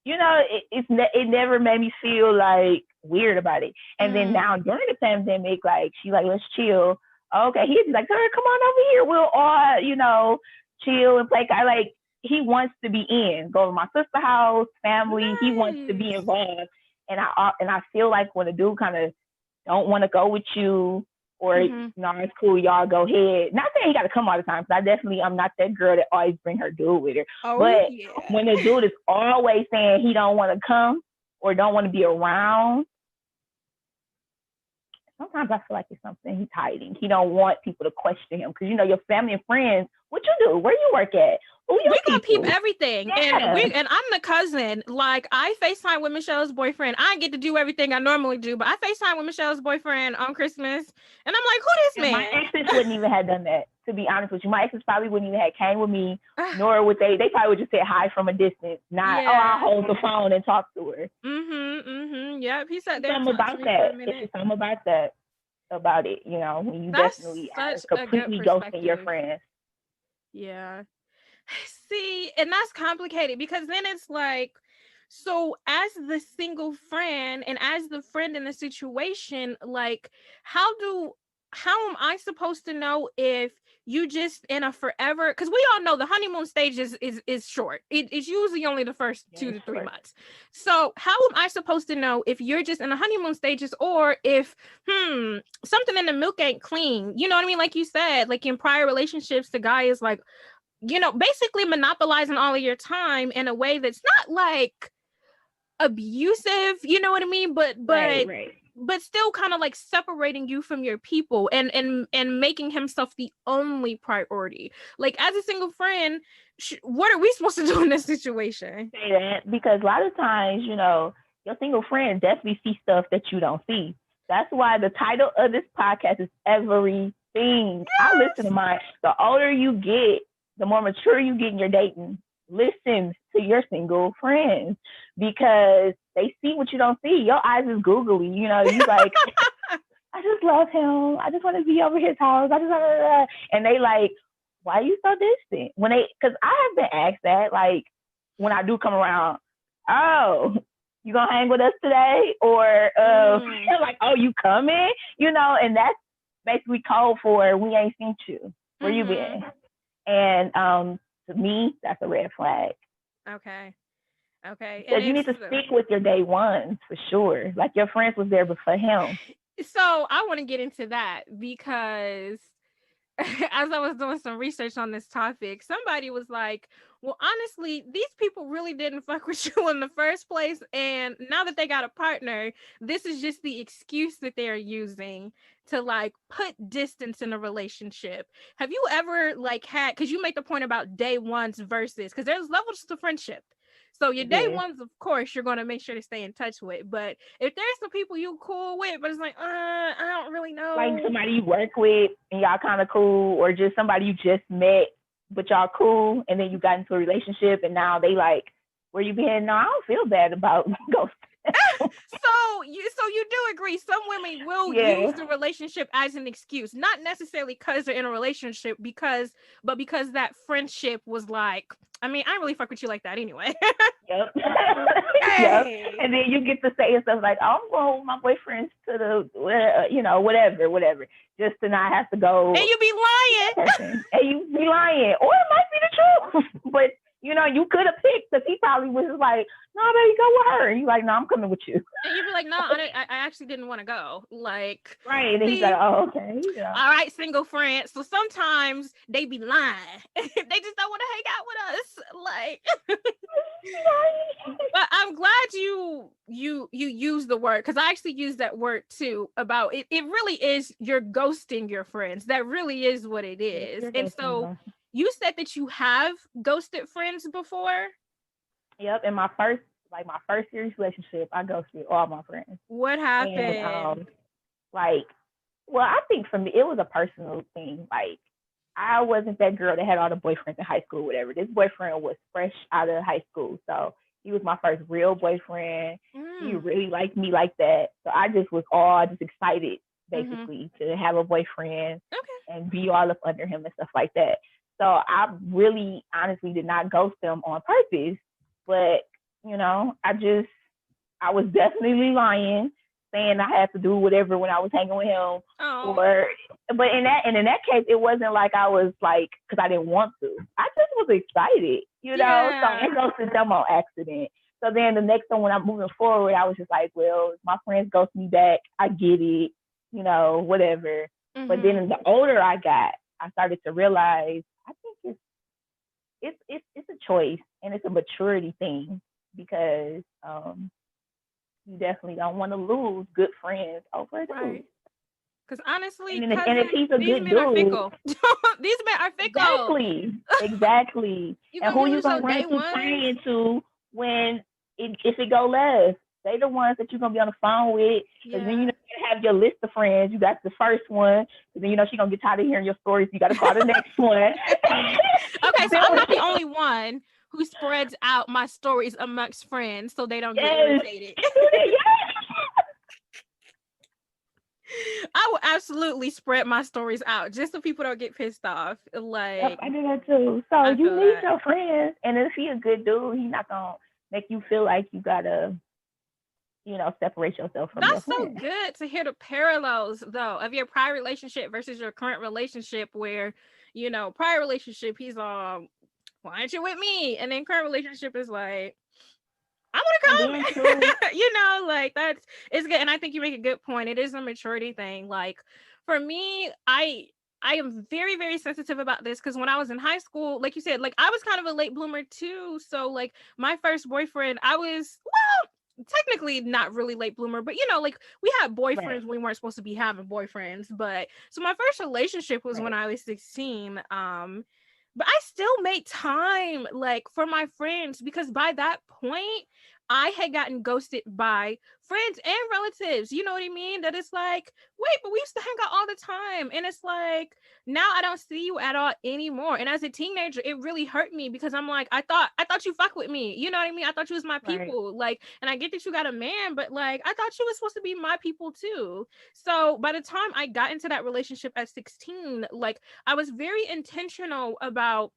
it never made me feel like weird about it. And then now during the pandemic, like she like, let's chill. Okay, he's like, girl, come on over here. We'll all, chill and play. Like he wants to be in. Go to my sister's house, family. Nice. He wants to be involved. And I feel like when a dude kind of don't want to go with you, or it's cool, y'all go ahead. Not saying he got to come all the time, because I'm not that girl that always bring her dude with her. Oh, but when the dude is always saying he don't want to come or don't want to be around, sometimes I feel like it's something he's hiding. He don't want people to question him, because your family and friends. What you do? Where you work at? We gonna peep everything, and I'm the cousin. Like I FaceTime with Michelle's boyfriend. I get to do everything I normally do, but I FaceTime with Michelle's boyfriend on Christmas, and I'm like, who this man? My exes wouldn't even have done that. To be honest with you, my exes probably wouldn't even have came with me, nor would they. They probably would just say hi from a distance. Not, I'll hold the phone and talk to her. Yep. He said there's something about that. It's something about that. About it, when you definitely are completely ghosting your friends. Yeah. See, and that's complicated, because then it's like, so as the single friend and as the friend in the situation, like how am I supposed to know if you just in a forever, because we all know the honeymoon stage is short. It's usually only the first 2 to 3 months. So how am I supposed to know if you're just in the honeymoon stages, or if something in the milk ain't clean? You know what I mean? Like you said, like in prior relationships, the guy is like, basically monopolizing all of your time in a way that's not like abusive, you know what I mean? But right. But still kind of like separating you from your people and making himself the only priority. Like as a single friend, what are we supposed to do in this situation? Say that, because a lot of times, your single friend definitely see stuff that you don't see. That's why the title of this podcast is Everything. Yes. I listen to mine. The older you get, the more mature you get in your dating, listen to your single friends, because they see what you don't see. Your eyes is googly, you like, I just love him. I just want to be over his house. And they like, why are you so distant? Because I have been asked that, like, when I do come around, oh, you gonna hang with us today? Or like, oh, you coming? And that's basically code for we ain't seen you. Where you been? And to me, that's a red flag. Okay. Because you need to stick with your day ones for sure. Like your friends was there before him. So I want to get into that, because as I was doing some research on this topic, somebody was like, well, honestly, these people really didn't fuck with you in the first place. And now that they got a partner, this is just the excuse that they're using to like put distance in a relationship. Have you ever like had, because you make the point about day ones versus, because there's levels to friendship. So your day ones, of course, you're going to make sure to stay in touch with. But if there's some people you cool with, but it's like, I don't really know. Like somebody you work with and y'all kind of cool, or just somebody you just met, but y'all cool, and then you got into a relationship and now they like, where you been? No, I don't feel bad about ghosting. So you do agree some women will use the relationship as an excuse, not necessarily because they're in a relationship, because that friendship was like, I mean, I don't really fuck with you like that anyway. Yep. Yep. And then you get to say stuff like, oh, I'm going with my boyfriends to the, whatever, just to not have to go. And you be lying. And you be lying. Or it might be the truth. But, you could have picked, because he probably was just like, no, baby, go with her. And you like, no, I'm coming with you. And you'd be like, no, I actually didn't want to go. Like, right. And then he's like, oh, okay. Yeah. All right, single friends. So sometimes they be lying. They just don't want to hang out with us. Like, but I'm glad you use the word, because I actually use that word too about it. It really is, you're ghosting your friends. That really is what it is. And so you said that you have ghosted friends before? Yep. In my first serious relationship, I ghosted all my friends. What happened? And, I think for me, it was a personal thing. Like, I wasn't that girl that had all the boyfriends in high school, whatever. This boyfriend was fresh out of high school. So He was my first real boyfriend. He Mm. really liked me like that. So I just was all just excited, Mm-hmm. basically, to have a boyfriend Okay. and be all up under him and stuff like that. So I really honestly did not ghost him on purpose. But, I was definitely lying, saying I had to do whatever when I was hanging with him. Oh. Or, but in that case, it wasn't like I was like, because I didn't want to. I just was excited, So Yeah. I ghosted them on accident. So then the next time when I'm moving forward, I was just like, well, my friends ghost me back. I get it, whatever. But Mm-hmm. then the older I got, I started to realize I think it's a choice and it's a maturity thing because you definitely don't want to lose good friends over a dude. Right. Because honestly, And if cousin, he's a these good men are dude, fickle. These men are fickle. exactly. You And gonna who you lose gonna your run day into ones? praying to when if it go left? They the ones that you're gonna be on the phone with. Because then Yeah. you have your list of friends. You got the first one. And then she gonna get tired of hearing your stories. So you gotta call the next one. Okay, so I'm not the only one who spreads out my stories amongst friends so they don't get Yes. irritated. Yes. I will absolutely spread my stories out just so people don't get pissed off. Yep, Like, I do that too. So I you feel need that. your friends, and if he a good dude, he not gonna make you feel like you gotta, separate yourself from your That's so friends. good to hear the parallels though of your prior relationship versus your current relationship where, prior relationship he's why aren't you with me? And then current relationship is like, I And want then to too, come. Like that's it's good. And I think you make a good point. It is a maturity thing. Like for me, I am very, very sensitive about this because when I was in high school, like you said, like I was kind of a late bloomer too. So like my first boyfriend, I was technically not really late bloomer, but like we had right, boyfriends we weren't supposed to be having boyfriends. But so my first relationship was when right, I was 16. But I still made time like for my friends because by that point I had gotten ghosted by friends and relatives. You know what I mean? That it's like, wait, but we used to hang out all the time. And it's like, now I don't see you at all anymore. And as a teenager, it really hurt me because I'm like, I thought you fuck with me. You know what I mean? I thought you was my right. people. Like, and I get that you got a man, but like I thought you was supposed to be my people too. So by the time I got into that relationship at 16, like I was very intentional about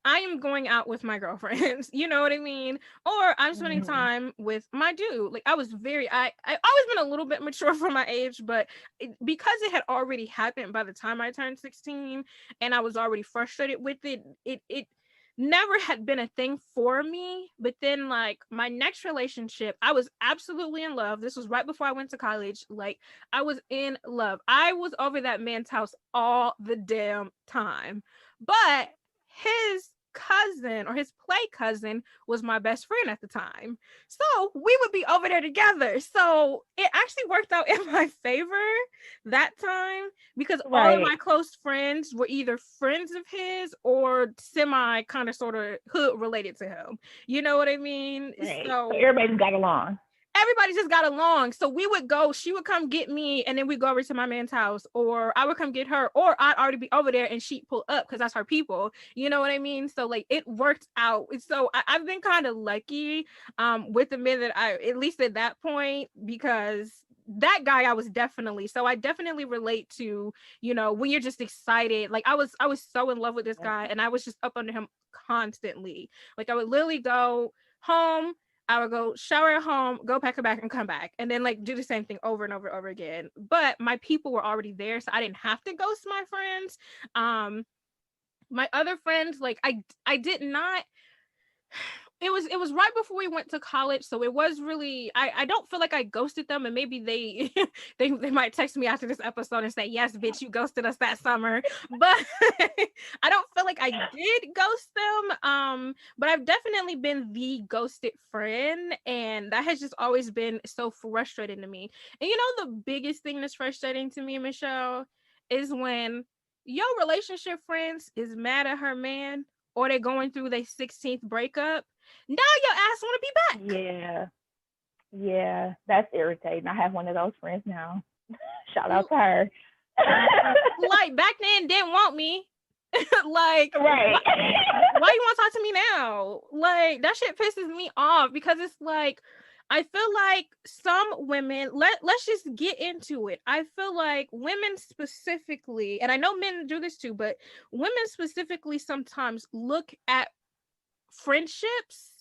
I am going out with my girlfriends, you know what I mean? Or I'm spending Mm-hmm. time with my dude. Like I was I always been a little bit mature for my age, but because it had already happened by the time I turned 16 and I was already frustrated with it never had been a thing for me. But then like my next relationship, I was absolutely in love. This was right before I went to college. Like I was in love. I was over that man's house all the damn time. But his cousin or his play cousin was my best friend at the time. So we would be over there together. So it actually worked out in my favor that time because all of Right, my close friends were either friends of his or semi kind of sort of hood related to him. You know what I mean? right. So So everybody got along. everybody just got along. So we would go, she would come get me, and then we'd go over to my man's house, or I would come get her, or I'd already be over there and she'd pull up because that's her people. You know what I mean? So like it worked out. So I've been kind of lucky with the men that I at least at that point, because that guy I definitely relate to, when you're just excited. Like I was so in love with this Yep. guy and I was just up under him constantly. Like I would literally go home, I would go shower at home, go pack a bag, and come back, and then like do the same thing over and over and over again. But my people were already there, so I didn't have to ghost my friends. Um, my other friends, like I did not. It was right before we went to college, so it was really I don't feel like I ghosted them, and maybe they they might text me after this episode and say, yes bitch, you ghosted us that summer. But I don't feel like I did ghost them. But I've definitely been the ghosted friend, and that has just always been so frustrating to me. And the biggest thing that's frustrating to me, Michelle, is when your relationship friends is mad at her man, or they're going through their 16th breakup. Now your ass want to be back. Yeah, yeah. That's irritating. I have one of those friends now. Shout out to her. Like back then didn't want me. Like, Right. why you want to talk to me now? Like, that shit pisses me off because it's like, I feel like some women, let's just get into it. I feel like women specifically, and I know men do this too, but women specifically sometimes look at friendships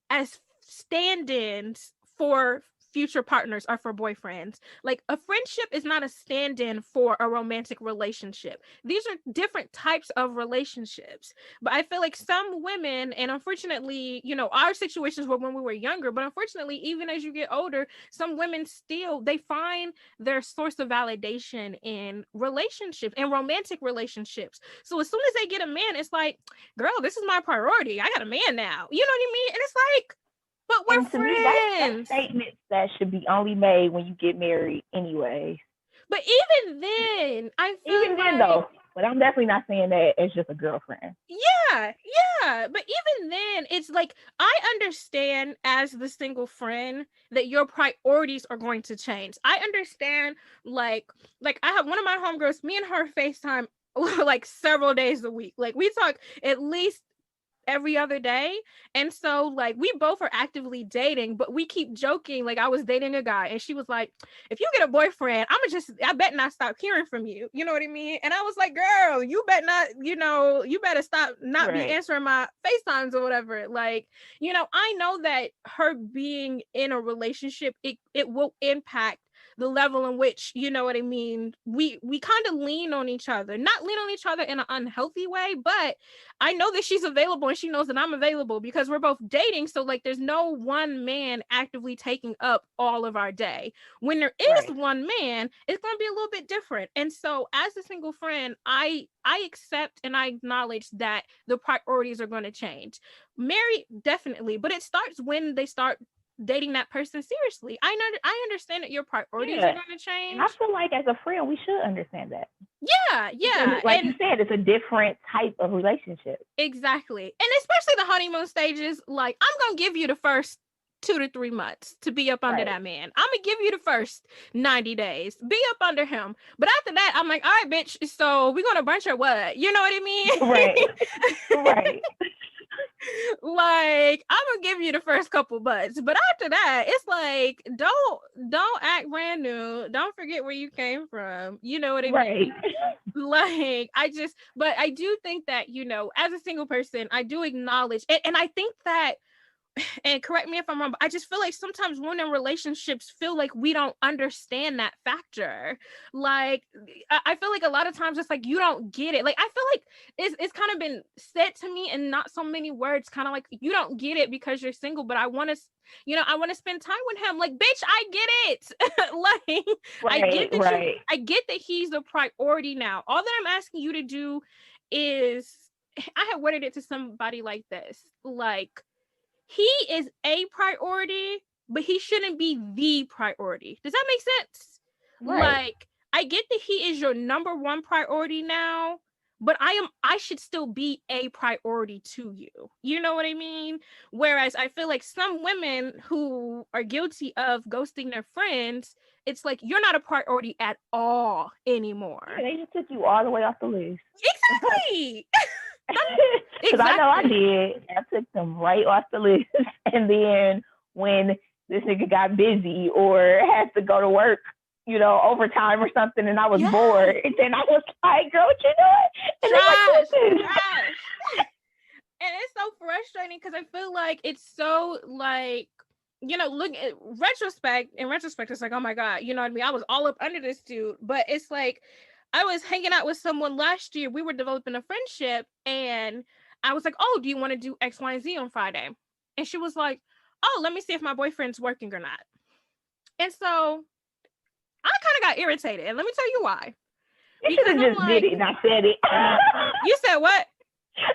as stand-ins for future partners or for boyfriends. Like, a friendship is not a stand-in for a romantic relationship. These are different types of relationships. But I feel like some women, and unfortunately, our situations were when we were younger, but unfortunately, even as you get older, some women still, they find their source of validation in relationships and romantic relationships. So as soon as they get a man, it's like, girl, this is my priority. I got a man now. You know what I mean? And it's like, but we're And to me, that's friends. statements that should be only made when you get married anyway. But even then, I feel Even then, like, though, but I'm definitely not saying that as just a girlfriend. yeah. But even then, it's like, I understand as the single friend that your priorities are going to change. I understand, like I have one of my homegirls, me and her FaceTime like several days a week. Like, we talk at least every other day. And so, like, we both are actively dating, but we keep joking. Like, I was dating a guy and she was like, if you get a boyfriend, I bet not stop hearing from you. You know what I mean? And I was like, girl, you bet not, you better stop not be answering my FaceTimes or whatever. Like, I know that her being in a relationship, it will impact the level in which, you know what I mean, we kind of lean on each other, not lean on each other in an unhealthy way, but I know that she's available and she knows that I'm available because we're both dating. So, like, there's no one man actively taking up all of our day. When there is one man, it's going to be a little bit different. And so, as a single friend, I accept and I acknowledge that the priorities are going to change. Married, definitely, but it starts when they start dating that person seriously. I understand that your priorities are going to change. And I feel like as a friend, we should understand that. Yeah. Because, like you said, it's a different type of relationship. Exactly. And especially the honeymoon stages, like, I'm going to give you the first 2 to 3 months to be up under that man. I'm going to give you the first 90 days. Be up under him. But after that, I'm like, all right, bitch, so we're going to brunch or what? You know what I mean? Right. Like, I'm gonna give you the first couple months, but after that, it's like, don't act brand new. Don't forget where you came from. You know what I mean? Like, but I do think that, as a single person, I do acknowledge, and I think that, and correct me if I'm wrong, but I just feel like sometimes women in relationships feel like we don't understand that factor. Like, I feel like a lot of times it's like, you don't get it. Like, I feel like it's kind of been said to me in not so many words, kind of like, you don't get it because you're single, but I want to, I want to spend time with him. Like, bitch, I get it. Like, I get that he's a priority now. All that I'm asking you to do is, I had worded it to somebody like this, like, he is a priority, but he shouldn't be the priority. Does that make sense? Like, I get that he is your number one priority now, but I should still be a priority to you. You know what I mean? Whereas I feel like some women who are guilty of ghosting their friends, it's like, you're not a priority at all anymore. Yeah, they just took you all the way off the list. Exactly. Because I know I did. I took them right off the list. And then when this nigga got busy or had to go to work, overtime or something, and I was bored, and then I was like, girl, what you doing? And they're like, and it's so frustrating because I feel like it's so, like, look at in retrospect, it's like, oh my God, you know what I mean? I was all up under this dude. But it's like, I was hanging out with someone last year. We were developing a friendship, and I was like, oh, do you want to do X, Y, and Z on Friday? And she was like, oh, let me see if my boyfriend's working or not. And so I kind of got irritated. And let me tell you why. You should have just did it, not said it. You said what?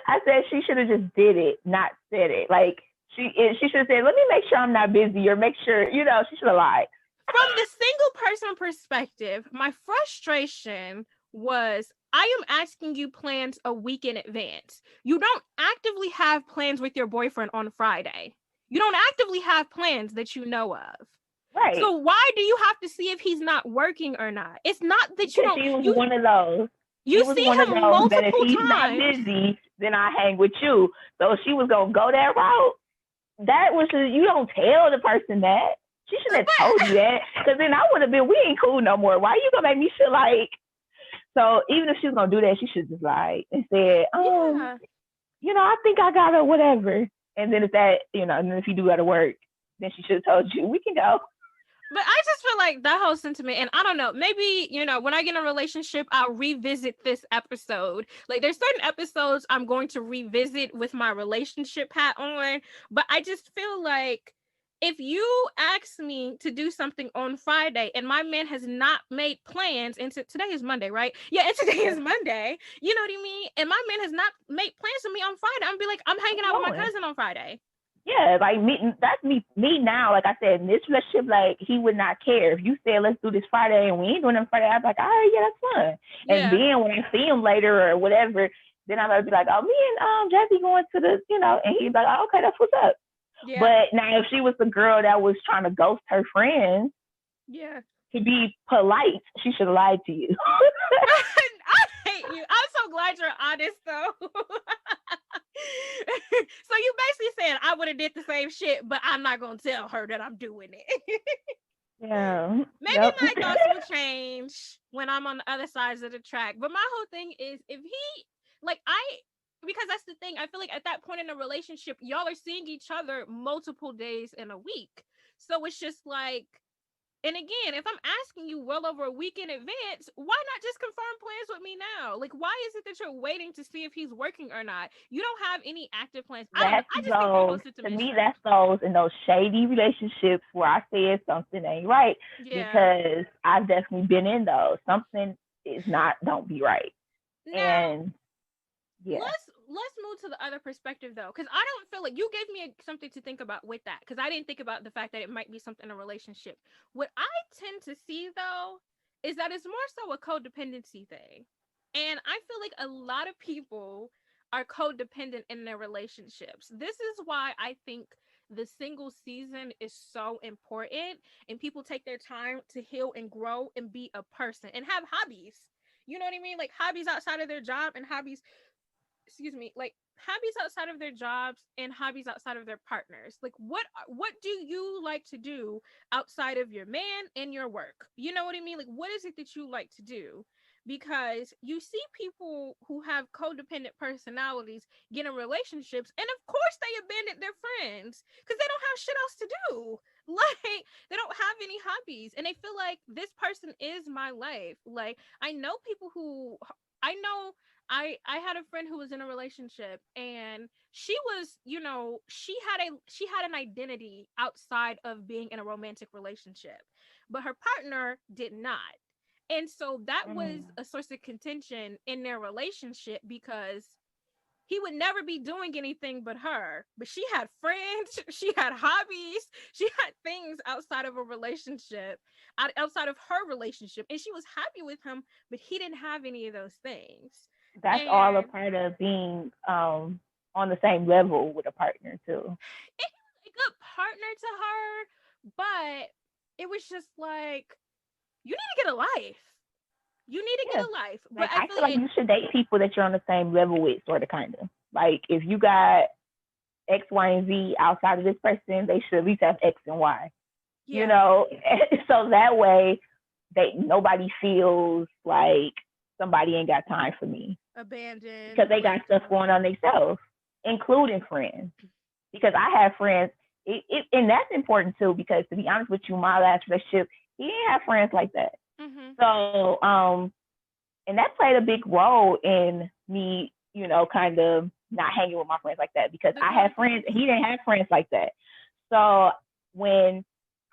I said she should have just did it, not said it. Like, she should have said, let me make sure I'm not busy, or make sure, she should have lied. From the single person perspective, my frustration was, I am asking you plans a week in advance. You don't actively have plans with your boyfriend on Friday. You don't actively have plans that you know of. Right. So why do you have to see if he's not working or not? It's not that you don't. She was one of those. You was see one of him those that if multiple he's not times. busy, then I hang with you. So if she was gonna go that route, that was you don't tell the person that. She shouldn't have told you that, because then I would have been, we ain't cool no more. Why you gonna make me feel like? So even if she was gonna do that, she should just like and said, Yeah. I think I got her, whatever. And then if that, and then if you do go to work, then she should have told you we can go. But I just feel like that whole sentiment, and I don't know, maybe, when I get in a relationship, I'll revisit this episode. Like, there's certain episodes I'm going to revisit with my relationship hat on, but I just feel like if you ask me to do something on Friday and my man has not made plans, and today is Monday, right? Yeah, and today is Monday, you know what I mean? And my man has not made plans for me on Friday, I'm gonna be like, I'm hanging out with my cousin on Friday. Yeah, like that's me now. Like I said, in this relationship, like he would not care if you said let's do this Friday and we ain't doing it Friday. I'd be like, all right, yeah, that's fun. Yeah. And then when I see him later or whatever, then I'm gonna be like, oh, me and Jazzy going to the, and he'd be like, oh, okay, that's what's up. Yeah. But now if she was the girl that was trying to ghost her friends, yeah, to be polite, she should have lied to you. I hate you. I'm so glad you're honest though. So you basically saying I would have did the same shit, but I'm not gonna tell her that I'm doing it. Yeah. Maybe my thoughts will change when I'm on the other sides of the track. But my whole thing is, if he, because that's the thing, I feel like at that point in a relationship, y'all are seeing each other multiple days in a week. So it's just like, and again, if I'm asking you well over a week in advance, why not just confirm plans with me now? Like, why is it that you're waiting to see if he's working or not? You don't have any active plans. I don't know. I just think to me, that's those in those shady relationships where I said something ain't right. Yeah. Because I've definitely been in those. Something is don't be right. Now, and yeah. Let's move to the other perspective though, because I don't feel like you gave me something to think about with that, because I didn't think about the fact that it might be something in a relationship. What I tend to see though is that it's more so a codependency thing, and I feel like a lot of people are codependent in their relationships. This is why I think the single season is so important, and people take their time to heal and grow and be a person and have hobbies. You know what I mean? Like hobbies outside of their job and hobbies like hobbies outside of their jobs and hobbies outside of their partners. Like what do you like to do outside of your man and your work? You know what I mean? Like what is it that you like to do? Because you see people who have codependent personalities get in relationships, and of course they abandon their friends because they don't have shit else to do. Like they don't have any hobbies, and they feel like this person is my life. Like I know I had a friend who was in a relationship, and she was, she had an identity outside of being in a romantic relationship, but her partner did not. And so that was a source of contention in their relationship, because he would never be doing anything but her. But she had friends, she had hobbies, she had things outside of a relationship, outside of her relationship, and she was happy with him, but he didn't have any of those things. That's all a part of being on the same level with a partner too. It was a good partner to her, but it was just like, you need to get a life. You need to get a life. But I feel like you should date people that you're on the same level with, sort of, kind of. Like if you got X, Y, and Z outside of this person, they should at least have X and Y. Yeah. So that way nobody feels like somebody ain't got time for me. Abandoned. Because they got stuff going on themselves, including friends. Because I have friends, and that's important too, because to be honest with you, my last relationship, he didn't have friends like that. Mm-hmm. So, and that played a big role in me, kind of not hanging with my friends like that, because I had friends, he didn't have friends like that. So when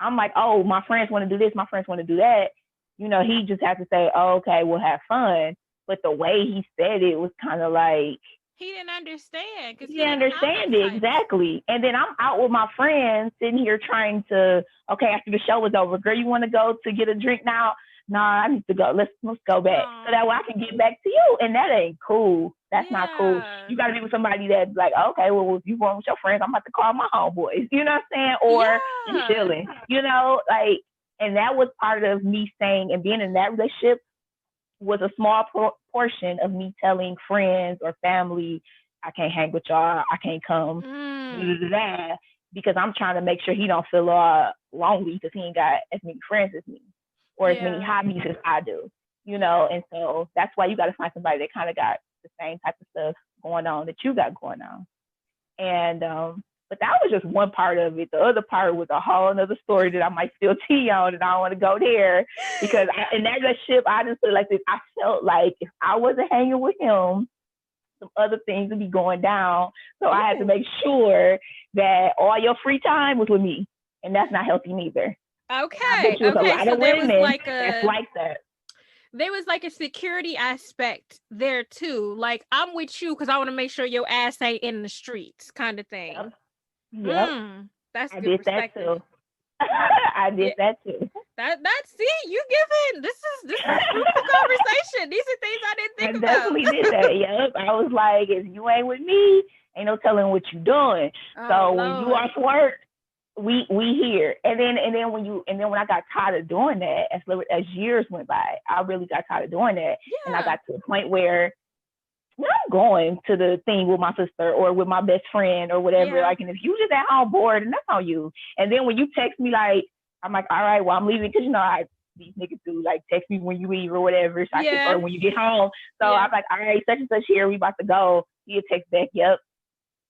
I'm like, oh, my friends want to do this, my friends want to do that, he just has to say, oh, okay, we'll have fun. But the way he said it was kind of like, he didn't understand. He didn't understand it, exactly. And then I'm out with my friends sitting here trying to, okay, after the show was over, girl, you want to go to get a drink now? Nah, I need to go. Let's go back. Aww. So that way I can get back to you. And that ain't cool. That's not cool. You got to be with somebody that's like, okay, well, if you going with your friends, I'm about to call my homeboys. You know what I'm saying? Or chilling. And that was part of me saying, and being in that relationship, was a small portion of me telling friends or family, I can't hang with y'all, I can't come, because I'm trying to make sure he don't feel lonely because he ain't got as many friends as me or as many hobbies as I do, and so that's why you got to find somebody that kind of got the same type of stuff going on that you got going on. And but that was just one part of it. The other part was a whole another story that I might still tea on, and I don't want to go there because in that relationship, I just feel like this. I felt like if I wasn't hanging with him, some other things would be going down. So I had to make sure that all your free time was with me, and that's not healthy neither. Okay. A lot so of there women was like that's like that. There was like a security aspect there too. Like, I'm with you because I want to make sure your ass ain't in the streets, kind of thing. Yep. That's I good did perspective. that too. I did that too. That's it. You giving this is fruitful conversation. These are things I didn't think about. I definitely did that. Yep. I was like, if you ain't with me, ain't no telling what you doing. So when you off work, we here. And then when I got tired of doing that, as years went by, I really got tired of doing that. Yeah. And I got to a point where I'm going to the thing with my sister or with my best friend or whatever. Yeah. Like, and if you just at home bored, and that's on you. And then when you text me, like, I'm like, all right, well, I'm leaving, because these niggas do like text me when you leave or whatever, or when you get home. So I'm like, all right, such and such here, we about to go. He'll text back, yep,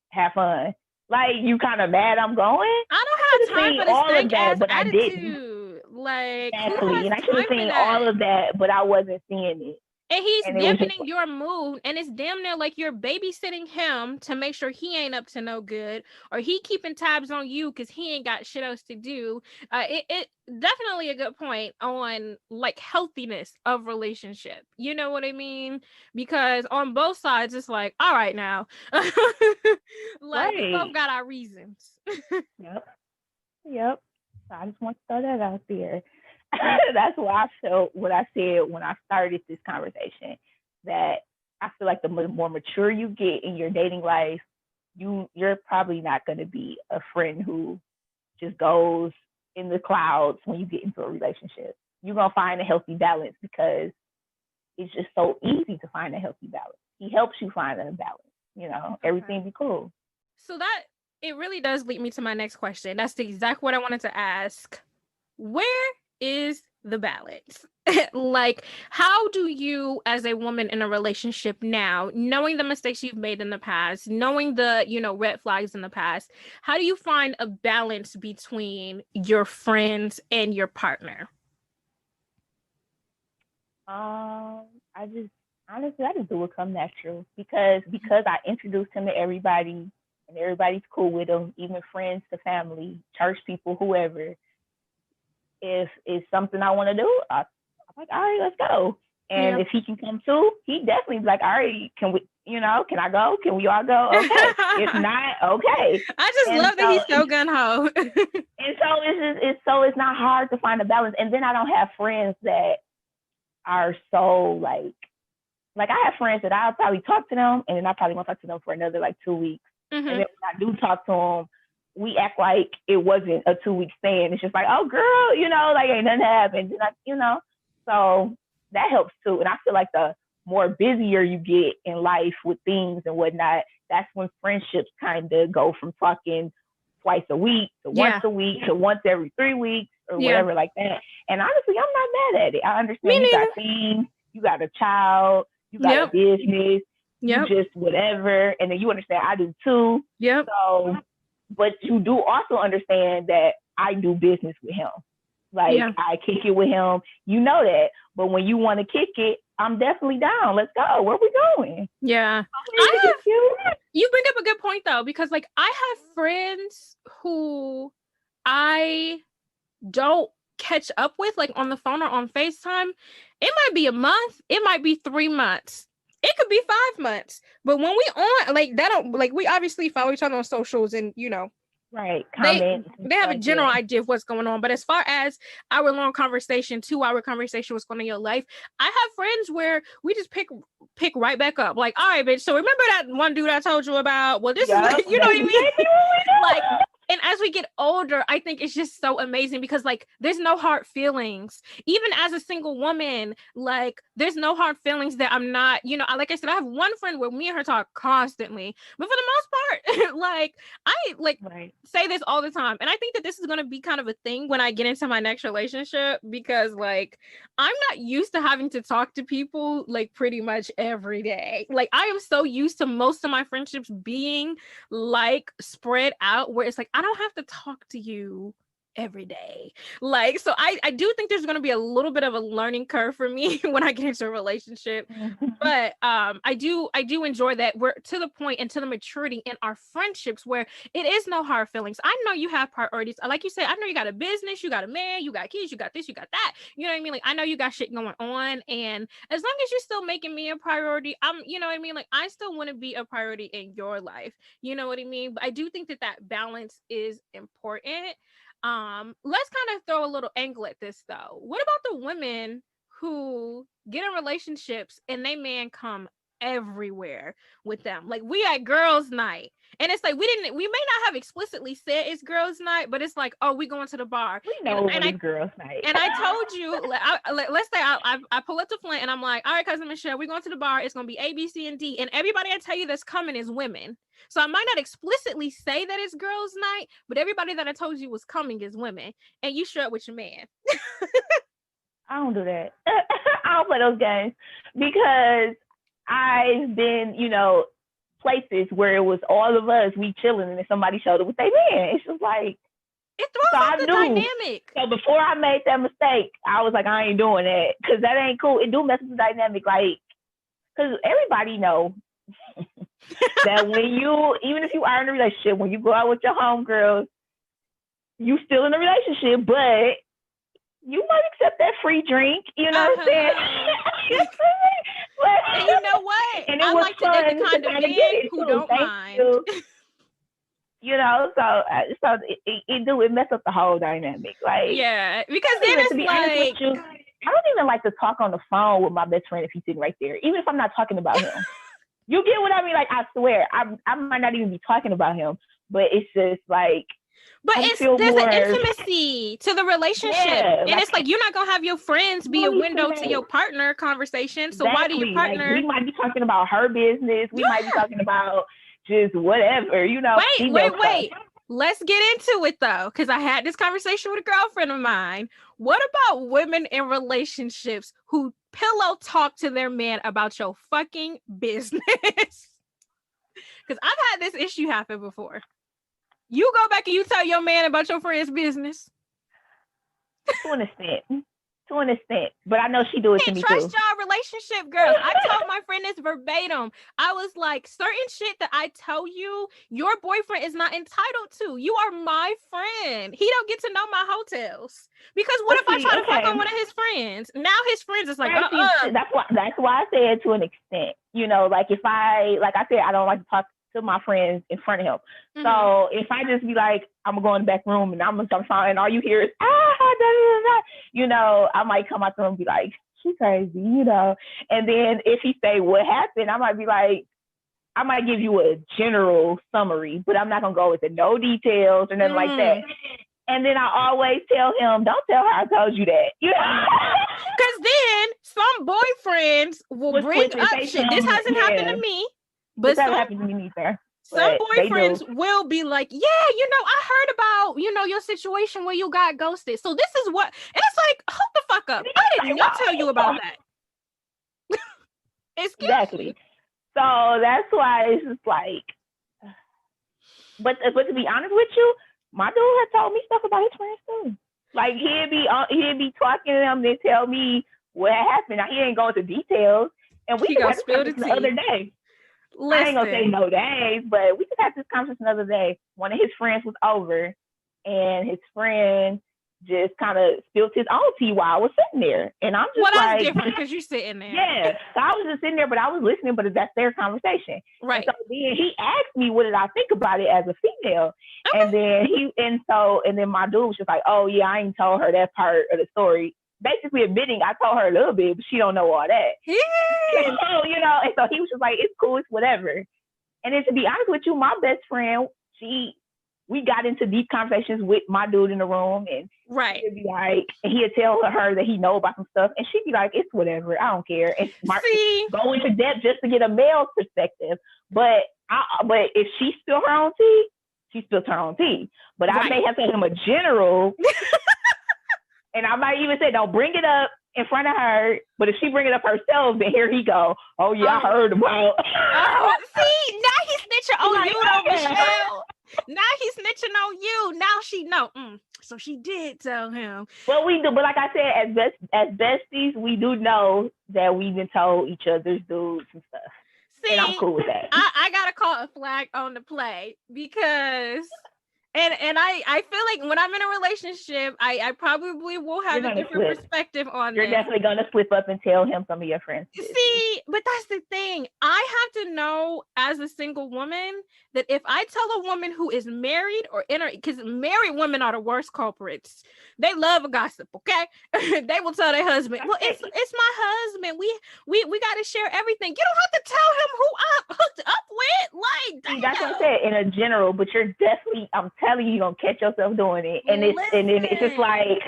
have fun. Like, you kind of mad I'm going? I don't have time for this all stank of that, ass but attitude. I didn't. Like, exactly, and I should have seen all of that, but I wasn't seeing it. And he's dampening your mood, and it's damn near like you're babysitting him to make sure he ain't up to no good, or he keeping tabs on you because he ain't got shit else to do. It definitely a good point on like healthiness of relationship. You know what I mean? Because on both sides, it's like, all right now, like we both got our reasons. Yep. I just want to throw that out there. That's why I felt what I said when I started this conversation, that I feel like the more mature you get in your dating life, you're probably not going to be a friend who just goes in the clouds when you get into a relationship. You're going to find a healthy balance, because it's just so easy to find a healthy balance. He helps you find a balance, everything be cool. So that, it really does lead me to my next question. That's the exact what I wanted to ask. Where is the balance? Like, how do you, as a woman in a relationship now, knowing the mistakes you've made in the past, knowing the, red flags in the past, how do you find a balance between your friends and your partner? I just do what come natural, because I introduced him to everybody, and everybody's cool with him, even friends to family, church people, whoever. If it's something I want to do, I'm like, all right, let's go. And if he can come too, he definitely be like, all right, can we, can I go? Can we all go? Okay. If not, okay. I just love that he's so gung-ho. And so it's not hard to find a balance. And then I don't have friends that are so like I have friends that I'll probably talk to them, and then I probably won't talk to them for another like 2 weeks. Mm-hmm. And then when I do talk to them, we act like it wasn't a 2-week stand. It's just like, oh, girl, like ain't nothing happened. So that helps too. And I feel like the more busier you get in life with things and whatnot, that's when friendships kind of go from talking twice a week to once a week to once every 3 weeks or whatever like that. And honestly, I'm not mad at it. I understand you got things, you got a child, you got a business, you just whatever. And then you understand I do too. Yep. So, but you do also understand that I do business with him. Like, I kick it with him. You know that. But when you want to kick it, I'm definitely down. Let's go. Where we going? Yeah. You bring up a good point, though, because, like, I have friends who I don't catch up with, like, on the phone or on FaceTime. It might be a month. It might be 3 months. It could be 5 months. But when we on, like, that don't, like, we obviously follow each other on socials and, right. They have a general idea of what's going on. But as far as hour-long conversation, 2-hour conversation, what's going on in your life, I have friends where we just pick right back up. Like, all right, bitch, so remember that one dude I told you about? Well, this is, you know what I mean? Like, And as we get older, I think it's just so amazing because like there's no hard feelings. Even as a single woman, like there's no hard feelings that I'm not, like I said, I have one friend where me and her talk constantly. But for the most part, like I like say this all the time. And I think that this is gonna be kind of a thing when I get into my next relationship because like I'm not used to having to talk to people like pretty much every day. Like I am so used to most of my friendships being like spread out where it's like I don't have to talk to you every day. Like, so I do think there's going to be a little bit of a learning curve for me when I get into a relationship. But I do enjoy that we're to the point and to the maturity in our friendships where it is no hard feelings. I know you have priorities. Like you said, I know you got a business, you got a man, you got kids, you got this, you got that. You know what I mean? Like, I know you got shit going on. And as long as you're still making me a priority, you know what I mean? Like, I still want to be a priority in your life. You know what I mean? But I do think that balance is important. Let's kind of throw a little angle at this though. What about the women who get in relationships and they man come everywhere with them? Like we at girls' night, and it's like we may not have explicitly said it's girls' night, but it's like, oh, we going to the bar. We know it's girls' night. And I told you, let's say I pull up to Flint and I'm like, all right, cousin Michelle, we're going to the bar. It's gonna be A, B, C, and D, and everybody I tell you that's coming is women. So I might not explicitly say that it's girls' night, but everybody that I told you was coming is women. And you share it with your man. I don't do that. I don't play those games because I've been, places where it was all of us, we chilling, and then somebody showed up with their man. It's just like, it throws off the dynamic. So before I made that mistake, I was like, I ain't doing that because that ain't cool. It do mess with the dynamic, like, because everybody know that even if you are in a relationship, when you go out with your homegirls, you still in a relationship, but you might accept that free drink. You know what I'm saying? And you know what? And I like to date the kind of men who don't mind. So it mess up the whole dynamic. Like, yeah, because then it's like, I don't even like to talk on the phone with my best friend if he's sitting right there, even if I'm not talking about him. You get what I mean? Like, I swear, I might not even be talking about him, but it's just like, but there's an intimacy to the relationship. Yeah, and it's like, you're not going to have your friends be a window to your partner conversation. So why do your partner... Like, we might be talking about her business. We might be talking about just whatever, Wait. Let's get into it though, because I had this conversation with a girlfriend of mine. What about women in relationships who pillow talk to their man about your fucking business? Because I've had this issue happen before. You go back and you tell your man about your friend's business. To an extent. But I know she do it to me too. Trust y'all relationship, girls. I told my friend this verbatim. I was like, certain shit that I tell you, your boyfriend is not entitled to. You are my friend. He don't get to know my hotels. Because what if I try to fuck on one of his friends? Now his friends is like, That's why I said to an extent. Like if I said, I don't like to talk to my friends in front of him. Mm-hmm. So if I just be like, I'm gonna go in the back room and I'm gonna start talking, and all you hear is I might come out to him and be like, she's crazy, And then if he say what happened, I might be like, I might give you a general summary, but I'm not gonna go into no details or nothing like that. And then I always tell him, don't tell her I told you that. Because then some boyfriends will bring up shit. This hasn't happened to me. But that happened to me neither. Some boyfriends will be like, yeah, I heard about, your situation where you got ghosted. So this is what, and it's like, hold the fuck up. I did not tell you about that. Exactly. So that's why it's just like, but to be honest with you, my dude had told me stuff about his friends too. Like he'd be talking to them, then tell me what happened. Now he ain't going into details, and we just had this the other day. Listen. I ain't gonna say no names, but we just had this conversation the other day. One of his friends was over, and his friend just kind of spilled his own tea while I was sitting there. And I'm just that's different because you're sitting there. Yeah. So I was just sitting there, but I was listening, but that's their conversation. Right. And so then he asked me, what did I think about it as a female? Okay. And then my dude was just like, oh yeah, I ain't told her that part of the story. Basically admitting I told her a little bit, but she don't know all that. Yeah. And so he was just like, it's cool, it's whatever. And then to be honest with you, my best friend, we got into deep conversations with my dude in the room, and right. he'd be like, and he'd tell her that he know about some stuff, and she'd be like, it's whatever, I don't care. And See, go into depth just to get a male's perspective. But if she spilled her own tea, she spilled her own tea. But I may have told him a general, and I might even say, don't bring it up in front of her. But if she bring it up herself, then here he go. Oh yeah, I heard about. See, now he's snitching on you, though, Michelle. Now he's snitching on you. Now she know. So she did tell him. Well, we do. But like I said, as besties, we do know that we've been told each other's dudes and stuff. See, and I'm cool with that. I gotta call a flag on the play because. And I feel like when I'm in a relationship, I probably will have a different perspective on You're definitely going to slip up and tell him some of your friends. See, but that's the thing. I have to know as a single woman that if I tell a woman who is married or because married women are the worst culprits. They love a gossip, okay? They will tell their husband, well, it's my husband. We got to share everything. You don't have to tell him who I'm hooked up with. Like, see, that's what I said in a general, but you're definitely, I'm telling you, you're going to catch yourself doing it. And then it's just like,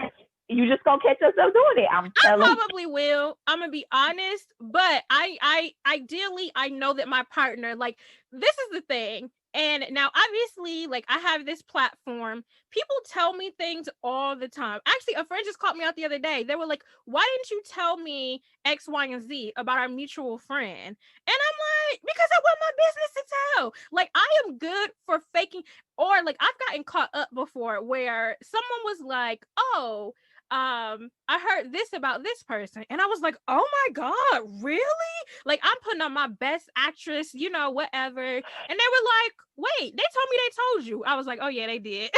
you just gonna catch yourself doing it. I probably will. I'm gonna be honest, but I ideally I know that my partner, like, this is the thing. And now obviously, like, I have this platform. People tell me things all the time. Actually, a friend just called me out the other day. They were like, why didn't you tell me X, Y, and Z about our mutual friend? And I'm like, because I want my business to tell. Like, I am good for faking, or like I've gotten caught up before where someone was like, oh, I heard this about this person, and I was like, oh my God, really? Like, I'm putting on my best actress, whatever. And they were like, wait, they told me they told you. I was like, oh yeah, they did.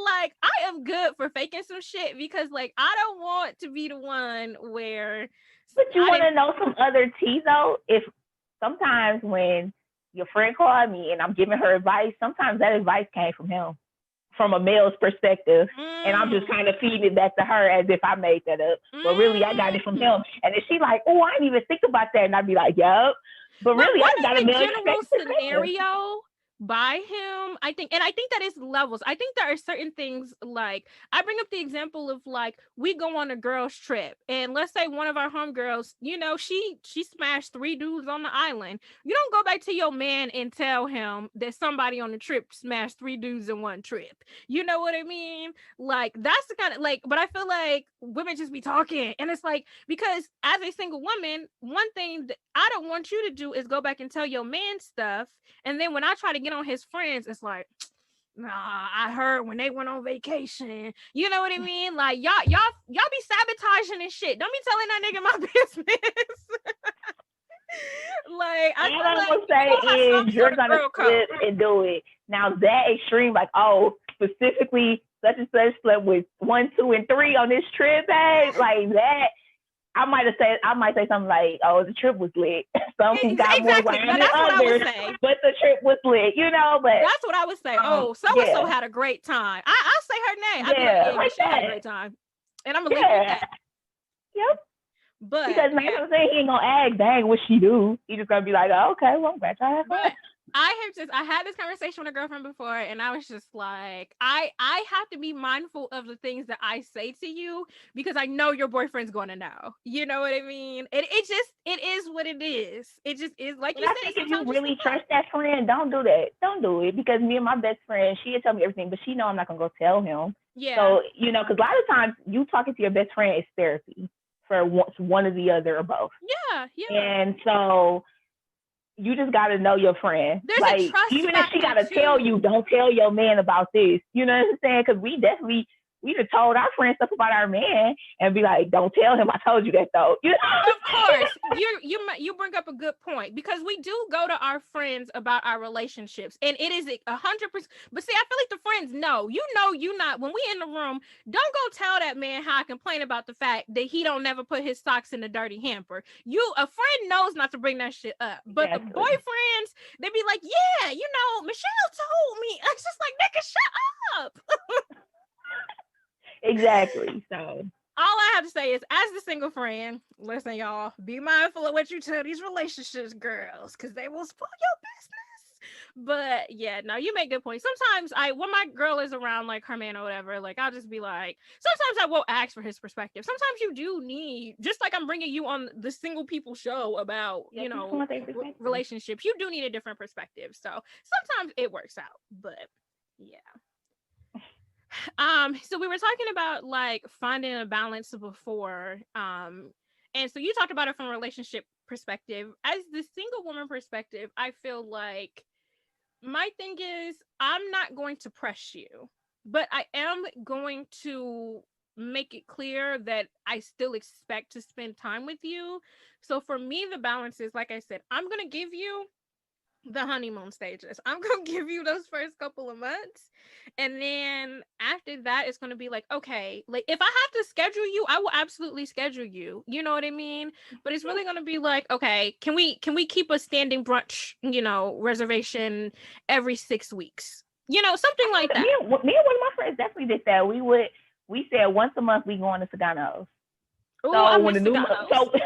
Like, I am good for faking some shit because, like, I don't want to be the one where. But you want to know some other tea though? If sometimes when your friend called me and I'm giving her advice, sometimes that advice came from him. From a male's perspective, and I'm just kind of feeding it back to her as if I made that up. But really, I got it from him. And then she like, oh, I didn't even think about that. And I'd be like, yep. But really, I got a general scenario by him. I think that is levels. I think there are certain things, like, I bring up the example of, like, we go on a girls trip, and let's say one of our homegirls, she smashed 3 dudes on the island. You don't go back to your man and tell him that somebody on the trip smashed 3 dudes in one trip. You know what I mean? Like, that's the kind of, like, but I feel like women just be talking, and it's like, because as a single woman, one thing that I don't want you to do is go back and tell your man stuff, and then when I try to get on his friends, it's like, nah, I heard when they went on vacation. You know what I mean? Like, y'all be sabotaging and shit. Don't be telling that nigga my business. Like, all I'm gonna say is you're gonna slip and do it. Now that extreme, like, oh, specifically such and such slept with 1, 2, and 3 on this trip, babe, like that. I might say something like, "Oh, the trip was lit." Some got more wine than others, but the trip was lit, But that's what I would say. Oh, so and so had a great time. I'll say her name. I'd be like, she had a great time, and I'm gonna leave it at that. Yep. But because man, I'm saying he ain't gonna ask, dang, what she do? He just gonna be like, oh, okay, well, I'm glad y'all have fun. I had this conversation with a girlfriend before, and I was just like, I have to be mindful of the things that I say to you because I know your boyfriend's going to know. You know what I mean? It is what it is. It just is, like you said. If you really trust that friend, don't do that. Don't do it, because me and my best friend, she'll tell me everything, but she know I'm not gonna go tell him. Yeah. So because a lot of times you talking to your best friend is therapy for one or the other or both. Yeah. Yeah. And so you just got to know your friend. There's like, a trust even if she got to tell you, don't tell your man about this. You know what I'm saying? Because we just told our friends stuff about our man and be like, don't tell him I told you that though. Of course, you bring up a good point, because we do go to our friends about our relationships, and it is 100%. But see, I feel like the friends know, you not, when we in the room, don't go tell that man how I complain about the fact that he don't never put his socks in the dirty hamper. A friend knows not to bring that shit up, but exactly. The boyfriends, they be like, yeah, Michelle told me. It's just like, nigga, shut up. Exactly. So all I have to say is, as the single friend, listen, y'all, be mindful of what you tell these relationships girls, because they will spoil your business. But yeah, no, you make good points. Sometimes when my girl is around, like her man or whatever, like I'll just be like, sometimes I won't ask for his perspective. Sometimes you do need, just like I'm bringing you on the single people show about, Yeah, people want their relationships. You do need a different perspective. So sometimes it works out, but yeah. So we were talking about like finding a balance before, and so you talked about it from a relationship perspective. As the single woman perspective, I feel like my thing is I'm not going to press you, but I am going to make it clear that I still expect to spend time with you. So for me, the balance is, like I said, I'm going to give you the honeymoon stages. I'm going to give you those first couple of months. And then after that, it's going to be like, okay, like if I have to schedule you, I will absolutely schedule you. You know what I mean? But it's really going to be like, okay, can we keep a standing brunch, reservation every 6 weeks? Something like that. Me and one of my friends definitely did that. We said once a month we going to Sagano's. Oh, So I when miss the new Sagano's.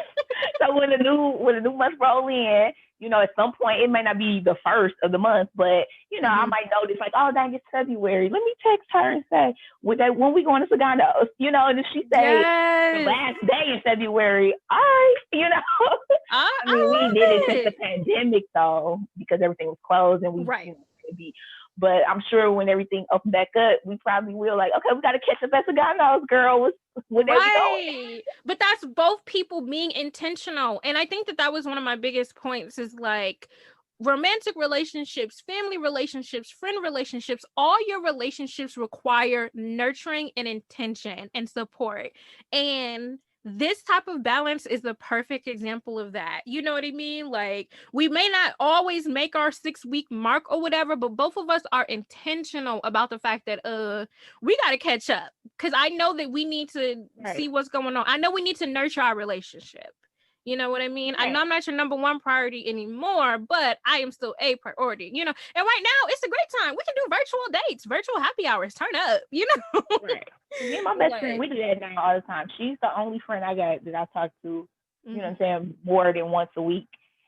so when the new month roll in, at some point it may not be the first of the month, but I might notice like, oh dang, it's February. Let me text her and say, when we going to Sagano's, and if she say the last day in February, all right, I mean, we did it since the pandemic though, because everything was closed and we could be. But I'm sure when everything opened back up, we probably will like, okay, we got to catch up at Sagano's, girl. Whenever we going. But that's both people being intentional. And I think that was one of my biggest points is like romantic relationships, family relationships, friend relationships, all your relationships require nurturing and intention and support. And this type of balance is the perfect example of that. You know what I mean? Like we may not always make our 6-week mark or whatever, but both of us are intentional about the fact that we got to catch up, because I know that we need to see what's going on. I know we need to nurture our relationship. You know what I mean? I know I'm not your number one priority anymore, but I am still a priority, And right now it's a great time. We can do virtual dates, virtual happy hours, turn up, Right. Me and my best friend, we do that now all the time. She's the only friend I got that I talk to, you know what I'm saying, more than once a week.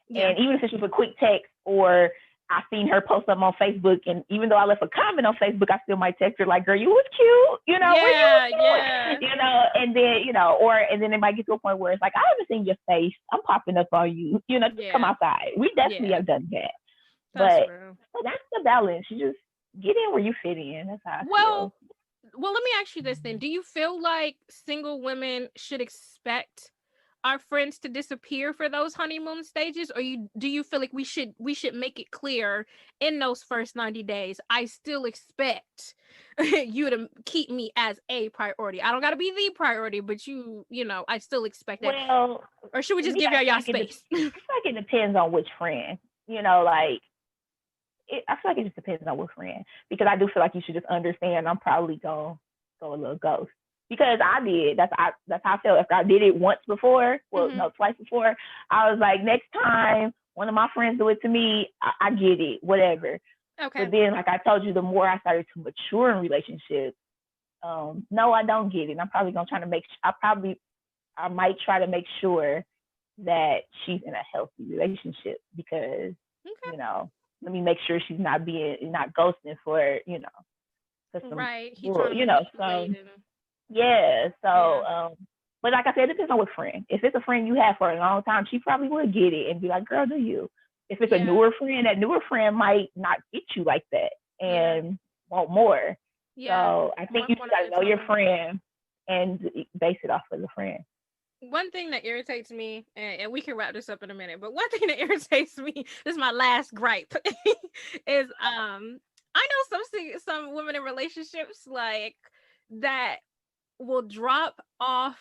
Yeah. And even if it's just a quick text or I seen her post something on Facebook, and even though I left a comment on Facebook, I still might text her like, "Girl, you was cute," and then it might get to a point where it's like, "I haven't seen your face. I'm popping up on you. Come outside." We definitely have done that, but that's the balance. You just get in where you fit in. That's how I feel. Well, let me ask you this then: do you feel like single women should expect our friends to disappear for those honeymoon stages, or do you feel like we should make it clear in those first 90 days, I still expect you to keep me as a priority? I don't got to be the priority, but I still expect that. Well, or should we just give y'all space? I feel like it depends on which friend. I feel like it just depends on which friend, because I do feel like you should just understand I'm probably gonna go a little ghost. Because I did. That's how I felt after I did it once before. Well, no, twice before. I was like, next time one of my friends do it to me, I get it, whatever. Okay. But then, like I told you, the more I started to mature in relationships, no, I don't get it. I'm probably gonna try to I might try to make sure that she's in a healthy relationship, because let me make sure she's not ghosting for some, right. So. Yeah. So, but like I said, it depends on what friend. If it's a friend you have for a long time, she probably would get it and be like, "Girl, do you?" If it's a newer friend, that newer friend might not get you like that and want more. Yeah. So I think you gotta know your friend and base it off of the friend. One thing that irritates me, and we can wrap this up in a minute, but one thing that irritates me, this is my last gripe, is I know some women in relationships like that will drop off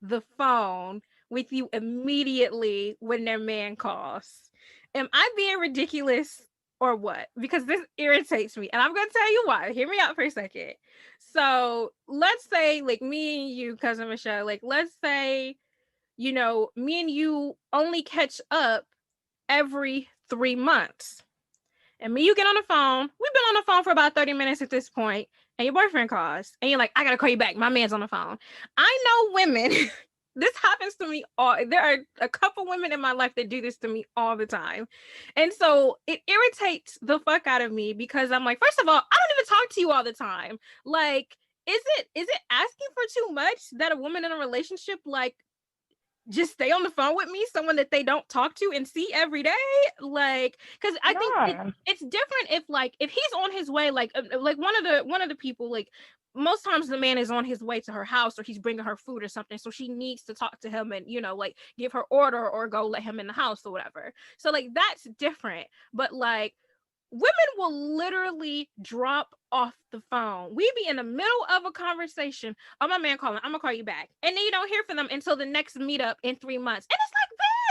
the phone with you immediately when their man calls. Am I being ridiculous or what? Because this irritates me, and I'm going to tell you why. Hear me out for a second. So let's say, like, me and you, cousin Michelle, like, let's say, me and you only catch up every 3 months. And me, you get on the phone. We've been on the phone for about 30 minutes at this point, and your boyfriend calls, and you're like, "I gotta call you back. My man's on the phone." I know women This happens to me all. There are a couple women in my life that do this to me all the time, and so it irritates the fuck out of me because I'm like, first of all, I don't even talk to you all the time. Like, is it asking for too much that a woman in a relationship like just stay on the phone with me, someone that they don't talk to and see every day? Like, because I think it's different if like if he's on his way, like one of the people, like most times the man is on his way to her house or he's bringing her food or something, so she needs to talk to him and like give her order or go let him in the house or whatever. So like that's different. But like women will literally drop off the phone. We be in the middle of a conversation. Oh, my man calling. I'm gonna call you back. And then you don't hear from them until the next meetup in 3 months. And it's like,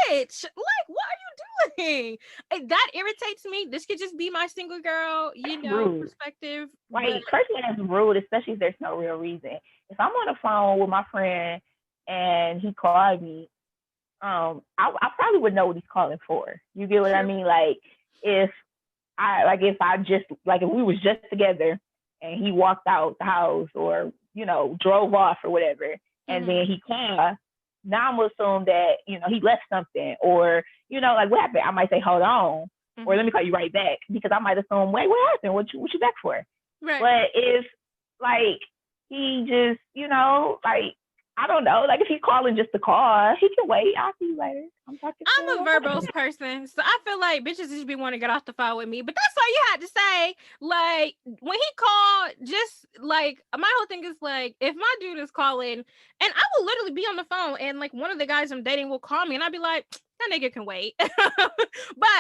bitch, like, what are you doing? And that irritates me. This could just be my single girl, perspective. Right. Personally, that's rude, especially if there's no real reason. If I'm on the phone with my friend and he called me, I probably would know what he's calling for. You get what I mean? Like, if we was just together and he walked out the house or, drove off or whatever, and then he called, now I'm gonna assume that, he left something or, like what happened? I might say, hold on, or let me call you right back, because I might assume, wait, what happened? What you back for? Right. But if like he just, like, I don't know. Like, if he's calling just to call, he can wait. I'll see you later. I'm a verbose person, so I feel like bitches just be wanting to get off the phone with me. But that's all you had to say. Like, when he called, just like my whole thing is like, if my dude is calling, and I will literally be on the phone, and like one of the guys I'm dating will call me, and I'll be like, that nigga can wait. But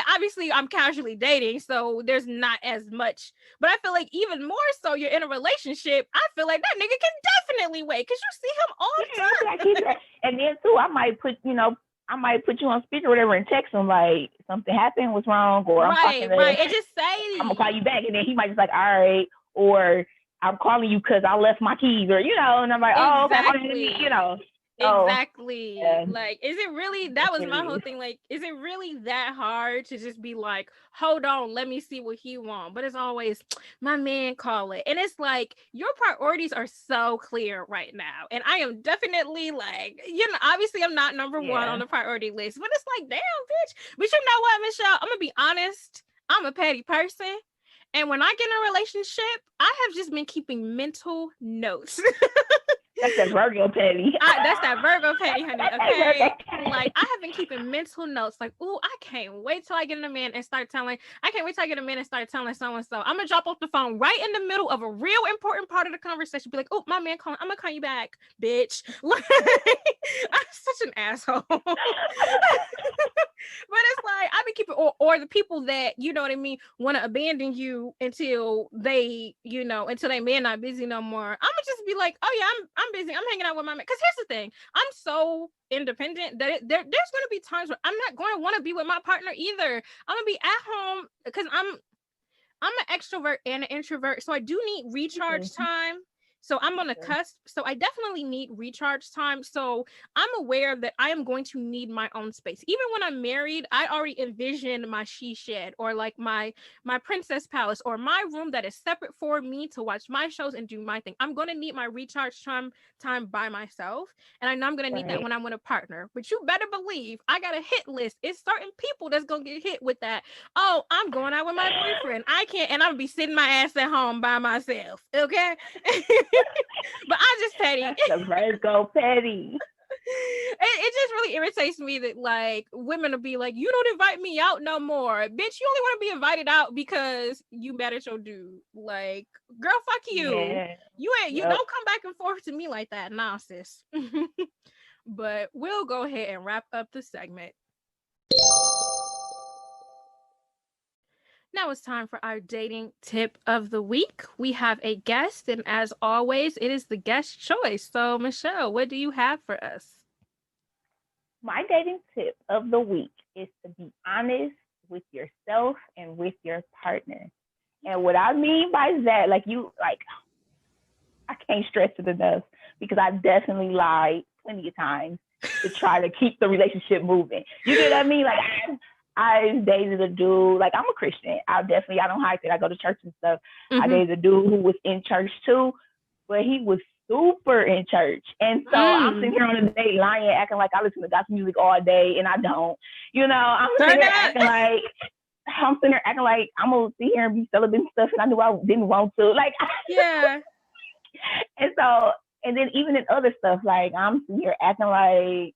obviously I'm casually dating, so there's not as much. But I feel like even more so, you're in a relationship, I feel like that nigga can definitely wait because you see him all the time. And then too, I might put you on speaker or whatever and text him like something happened, what's wrong, or I'm talking to and just say I'm gonna call you back, and then he might just like, all right, or I'm calling you because I left my keys, or and I'm like, oh, okay, Exactly. Like, is it really, that was my whole thing, like, is it really that hard to just be like, hold on, let me see what he wants? But it's always my man call it, and it's like your priorities are so clear right now, and I am definitely like, obviously I'm not number one on the priority list, but it's like, damn, bitch. But you know what, Michelle, I'm gonna be honest, I'm a petty person, and when I get in a relationship, I have just been keeping mental notes. That's that Virgo petty. That's that Virgo petty, honey. Okay. Like, I have been keeping mental notes. Like, ooh, I can't wait till I get in a man and start telling. I can't wait till I get a man and start telling so and so. I'm gonna drop off the phone right in the middle of a real important part of the conversation. Be like, oh, my man calling. I'm gonna call you back, bitch. Like, I'm such an asshole. But it's like I be keeping, or the people that what I mean want to abandon you until they, until they man not busy no more. I'm gonna just be like, oh yeah, I'm busy. I'm hanging out with my man. Because here's the thing, I'm so independent that there's going to be times where I'm not going to want to be with my partner either. I'm gonna be at home because I'm an extrovert and an introvert, so I do need recharge time. So I'm on the cusp. So I definitely need recharge time. So I'm aware that I am going to need my own space. Even when I'm married, I already envision my she shed or like my princess palace or my room that is separate for me to watch my shows and do my thing. I'm going to need my recharge time by myself. And I know I'm going to need that when I'm with a partner. But you better believe I got a hit list. It's certain people that's going to get hit with that. Oh, I'm going out with my boyfriend. I can't. And I'm going to be sitting my ass at home by myself. Okay? But I'm just petty. The Virgo petty. It just really irritates me that like women will be like, you don't invite me out no more, bitch. You only want to be invited out because you mad at your dude. Like, girl, fuck you. Yeah. You don't come back and forth to me like that, nah, sis. But we'll go ahead and wrap up the segment. Now it's time for our dating tip of the week. We have a guest, and as always, it is the guest choice. So, Michelle, what do you have for us? My dating tip of the week is to be honest with yourself and with your partner. And what I mean by that, I can't stress it enough because I definitely lied plenty of times to try to keep the relationship moving. You get what I mean? Like, I dated a dude, like, I'm a Christian. I don't hide it. I go to church and stuff. I dated a dude who was in church too, but he was super in church. And so I'm sitting here on a date lying, acting like I listen to gospel music all day, and I don't. I'm sitting there acting like I'm gonna sit here and be celibate and stuff, and I knew I didn't want to. Like, yeah. And so, and then even in other stuff, like I'm sitting here acting like,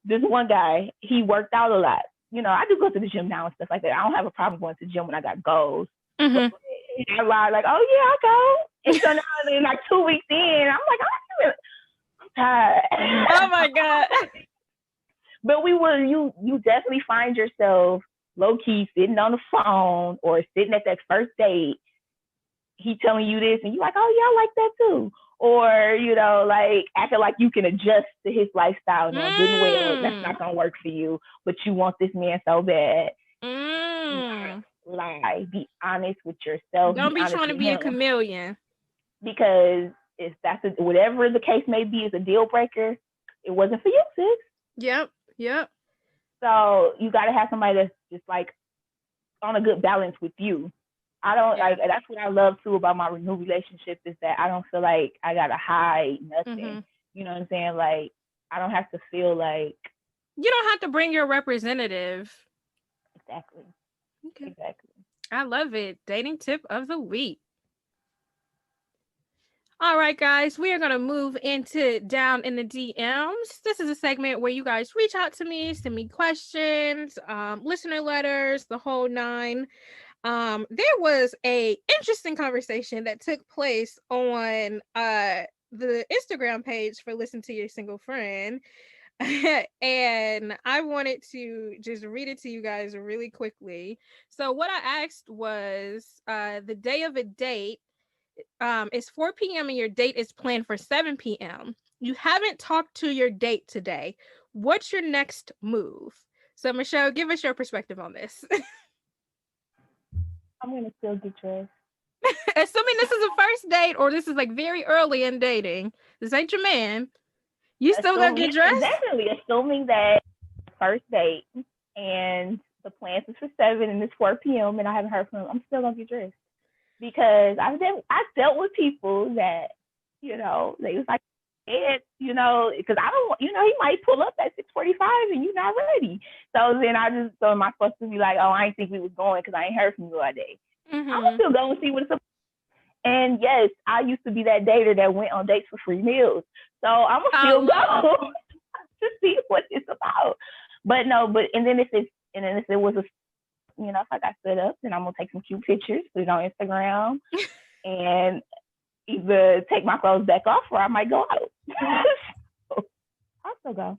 this one guy, he worked out a lot. I do go to the gym now and stuff like that. I don't have a problem going to the gym when I got goals. Mm-hmm. I lied like, oh yeah, I go. And so now then like 2 weeks in, I'm like, I'm tired. Oh my God. But you definitely find yourself low key sitting on the phone or sitting at that first date. He telling you this and you like, oh yeah, I like that too. Or, like acting like you can adjust to his lifestyle. No, good well, that's not gonna work for you, but you want this man so bad. Lie. Be honest with yourself. Don't be trying to be a chameleon. Because if whatever the case may be is a deal breaker, it wasn't for you, sis. Yep. So you gotta have somebody that's just like on a good balance with you. I don't like that's what I love too about my new relationship is that I don't feel like I gotta hide nothing. Mm-hmm. You know what I'm saying? Like I don't have to feel like you don't have to bring your representative. Exactly. Okay. Exactly. I love it. Dating tip of the week. All right, guys, we are going to move into Down in the DMs. This is a segment where you guys reach out to me, send me questions, listener letters, the whole nine. There was a interesting conversation that took place on the Instagram page for Listen to Your Single Friend. And I wanted to just read it to you guys really quickly. So what I asked was the day of a date is 4 p.m. and your date is planned for 7 p.m. You haven't talked to your date today. What's your next move? So Michelle, give us your perspective on this. I'm going to still get dressed. Assuming this is a first date or this is like very early in dating. This ain't your man. You still gonna get dressed? Definitely, assuming that first date and the plans is for 7 and it's 4 p.m. and I haven't heard from him, I'm still gonna get dressed. Because I've dealt with people that, they was like, because I don't, he might pull up at 6:45 and you're not ready. So then am I supposed to be like, oh, I ain't think we was going because I ain't heard from you all day. Mm-hmm. I'm still going to see what it's about. And yes, I used to be that dater that went on dates for free meals. So I'm gonna still go to see what it's about. And then if it was if I got set up, then I'm gonna take some cute pictures, put it on Instagram, and either take my clothes back off or I might go out. So I'll still go.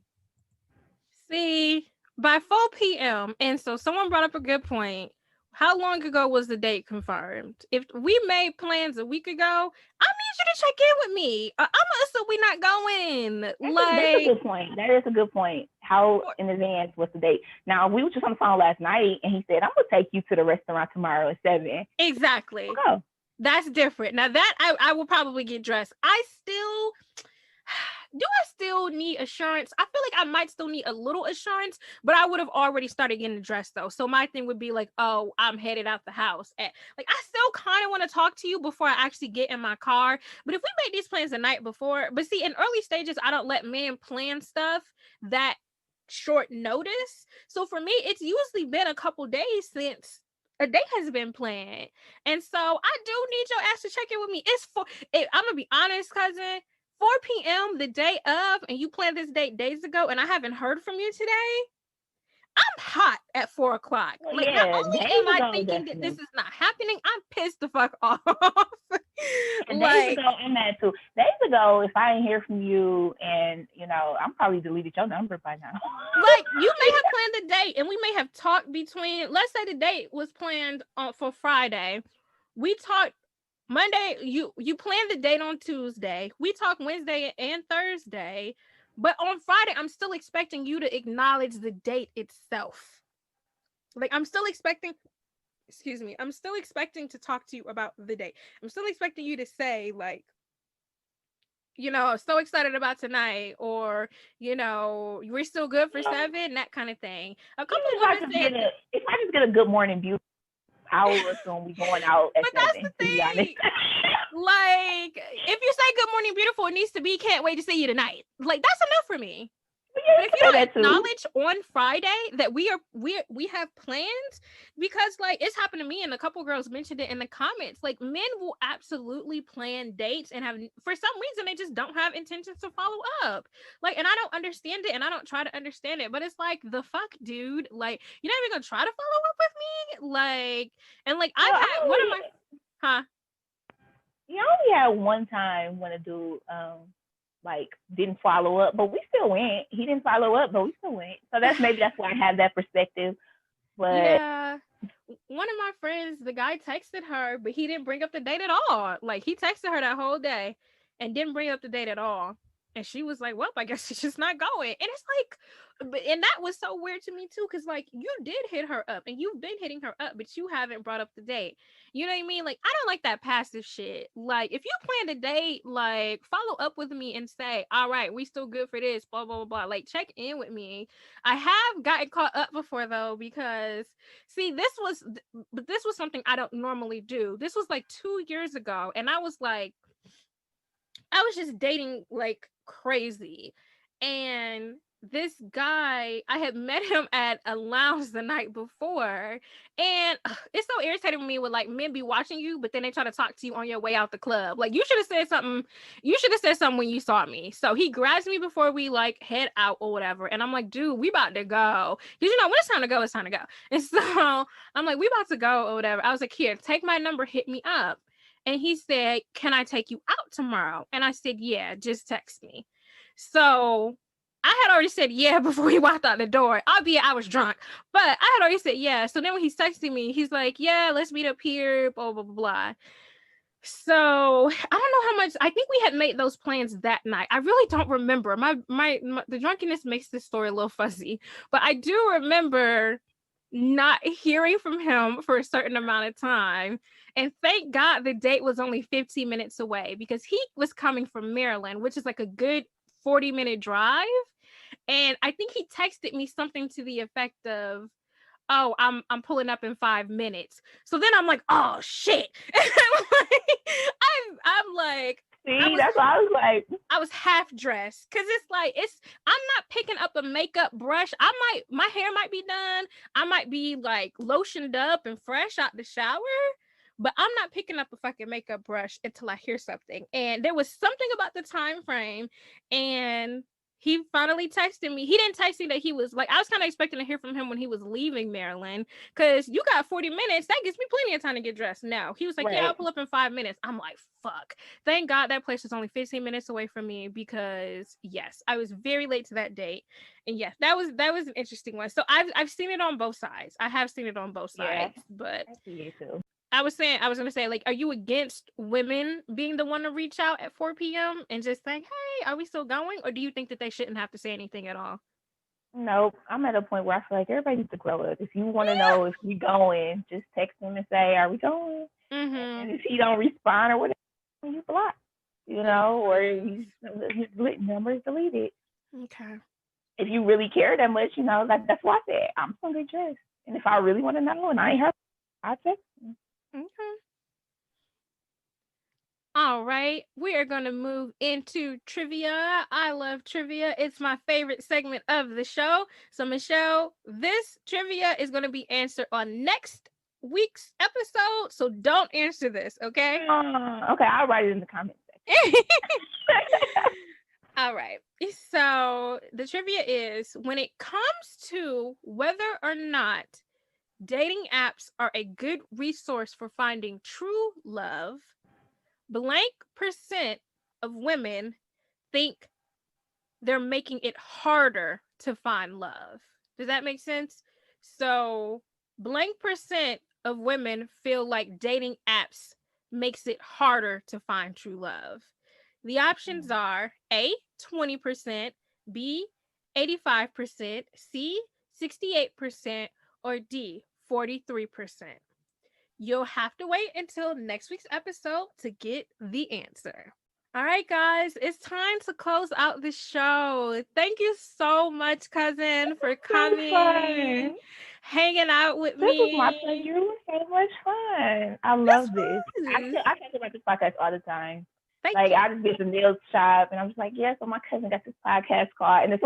See, by 4 p.m. And so someone brought up a good point. How long ago was the date confirmed? If we made plans a week ago, I need you to check in with me. I'm gonna assume we're not going. That's a good point. That is a good point. How in advance was the date? Now, we were just on the phone last night, and he said, I'm gonna take you to the restaurant tomorrow at 7. Exactly. Go. That's different. Now that I will probably get dressed. Do I still need assurance? I feel like I might still need a little assurance, but I would have already started getting dressed though. So my thing would be like, oh, I'm headed out the house. I still kind of want to talk to you before I actually get in my car. But if we make these plans the night before, but see, in early stages, I don't let men plan stuff that short notice. So for me, it's usually been a couple days since a date has been planned. And so I do need your ass to check in with me. I'm going to be honest, cousin. 4 p.m. the day of, and you planned this date days ago, and I haven't heard from you today. I'm hot at 4 o'clock. Not only am I thinking that this is not happening, I'm pissed the fuck off. Days ago, I'm mad too. Days ago, if I didn't hear from you, and I'm probably deleted your number by now. You may have planned the date, and we may have talked between. Let's say the date was planned for Friday. We talked Monday, you planned the date on Tuesday. We talk Wednesday and Thursday. But on Friday, I'm still expecting you to acknowledge the date itself. I'm still expecting to talk to you about the date. I'm still expecting you to say, so excited about tonight, or, we're still good for 7, that kind of thing. A couple of women said, if I just get a good morning view, I will assume we going out at But that's 7, the to be honest. thing. Like, if you say good morning, beautiful, it needs to be can't wait to see you tonight. Like, that's enough for me. Yeah, But you if you can say don't that too. acknowledge on Friday that we have plans, because like it's happened to me and a couple girls mentioned it in the comments, like men will absolutely plan dates and have, for some reason, they just don't have intentions to follow up. Like, and I don't understand it and I don't try to understand it, but it's like, the fuck, dude, like you're not even gonna try to follow up with me, like, and like Well, I've had one of my, huh? you only had one time when a dude like didn't follow up, but we still went. He didn't follow up, but we still went. So that's why I have that perspective. But Yeah. One of my friends, the guy texted her, but he didn't bring up the date at all. Like, he texted her that whole day and didn't bring up the date at all. And she was like, well, I guess she's just not going. And it's like, and that was so weird to me too, because like you did hit her up and you've been hitting her up, but you haven't brought up the date. You know what I mean? Like, I don't like that passive shit. Like, if you plan a date, like, follow up with me and say, all right, we still good for this, blah, blah, blah, blah. Like, check in with me. I have gotten caught up before though, because see, this was something I don't normally do. This was like 2 years ago, and I was just dating like crazy. And this guy, I had met him at a lounge the night before, and it's so irritating me with like men be watching you, but then they try to talk to you on your way out the club. Like, you should have said something. You should have said something when you saw me. So he grabs me before we like head out or whatever, and I'm like, dude, we about to go. Because when it's time to go, it's time to go. And so I'm like, we about to go or whatever. I was like, here, take my number, hit me up. And he said, can I take you out tomorrow? And I said, yeah, just text me. So I had already said yeah before he walked out the door, albeit I was drunk, but I had already said yeah. So then when he's texting me, he's like, yeah, let's meet up here, blah, blah, blah, blah. So I don't know how much, I think we had made those plans that night. I really don't remember. My the drunkenness makes this story a little fuzzy, but I do remember not hearing from him for a certain amount of time. And thank God the date was only 15 minutes away, because he was coming from Maryland, which is like a good 40-minute drive. And I think he texted me something to the effect of, oh, I'm pulling up in 5 minutes. So then I'm like, oh shit. I'm like, see, that's why I was like, I was half dressed, because it's like, I'm not picking up a makeup brush. My hair might be done. I might be like lotioned up and fresh out the shower, but I'm not picking up a fucking makeup brush until I hear something. And there was something about the time frame, and he finally texted me. He didn't text me that he was like, I was kind of expecting to hear from him when he was leaving Maryland, because you got 40 minutes. That gives me plenty of time to get dressed. No, he was like, right, yeah, I'll pull up in 5 minutes. I'm like, fuck. Thank God that place was only 15 minutes away from me, because yes, I was very late to that date. And yes, that was an interesting one. So I've seen it on both sides. I have seen it on both sides, but I see it too. I was going to say, like, are you against women being the one to reach out at 4 p.m. and just saying, hey, are we still going? Or do you think that they shouldn't have to say anything at all? Nope. I'm at a point where I feel like everybody needs to grow up. If you want to know if we going, just text him and say, are we going? Mm-hmm. And if he don't respond or whatever, you block, or his number is deleted. Okay. If you really care that much, that's why I said, I'm going to get dressed. And if I really want to know and I ain't heard, I'll text him. Okay. All right, we are going to move into trivia. I love trivia. It's my favorite segment of the show. So, Michelle, this trivia is going to be answered on next week's episode. So don't answer this, okay? Okay, I'll write it in the comments section. All right. So the trivia is, when it comes to whether or not dating apps are a good resource for finding true love, blank percent of women think they're making it harder to find love. Does that make sense? So blank percent of women feel like dating apps makes it harder to find true love. The options are A, 20%, B, 85%, C, 68%, or D, 43%. You'll have to wait until next week's episode to get the answer. All right, guys, it's time to close out the show. Thank you so much, cousin, for coming. hanging out with This was my me. pleasure. It was so much fun. I This love this. was. I talk about this podcast all the time. Thank Like you. I just get the nail shop and I'm just like, yeah, so my cousin got this podcast called and it's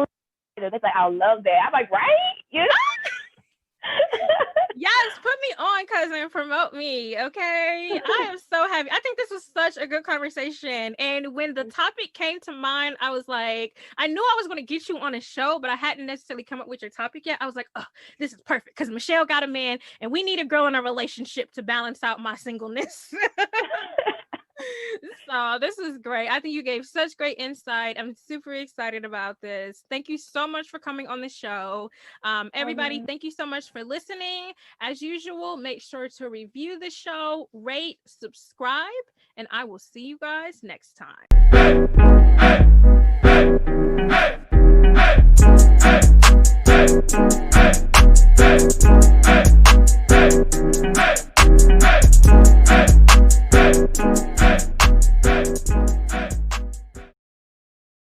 they're like, I love that. I'm like, right? You know? Yes, put me on, cousin. Promote me, okay? I am so happy. I think this was such a good conversation. And when the topic came to mind, I was like, I knew I was going to get you on a show, but I hadn't necessarily come up with your topic yet. I was like, oh, this is perfect because Michele got a man, and we need a girl in a relationship to balance out my singleness. So this is great. I think you gave such great insight. I'm super excited about this. Thank you so much for coming on the show. Everybody, thank you so much for listening. As usual, make sure to review the show, rate, subscribe, and I will see you guys next time.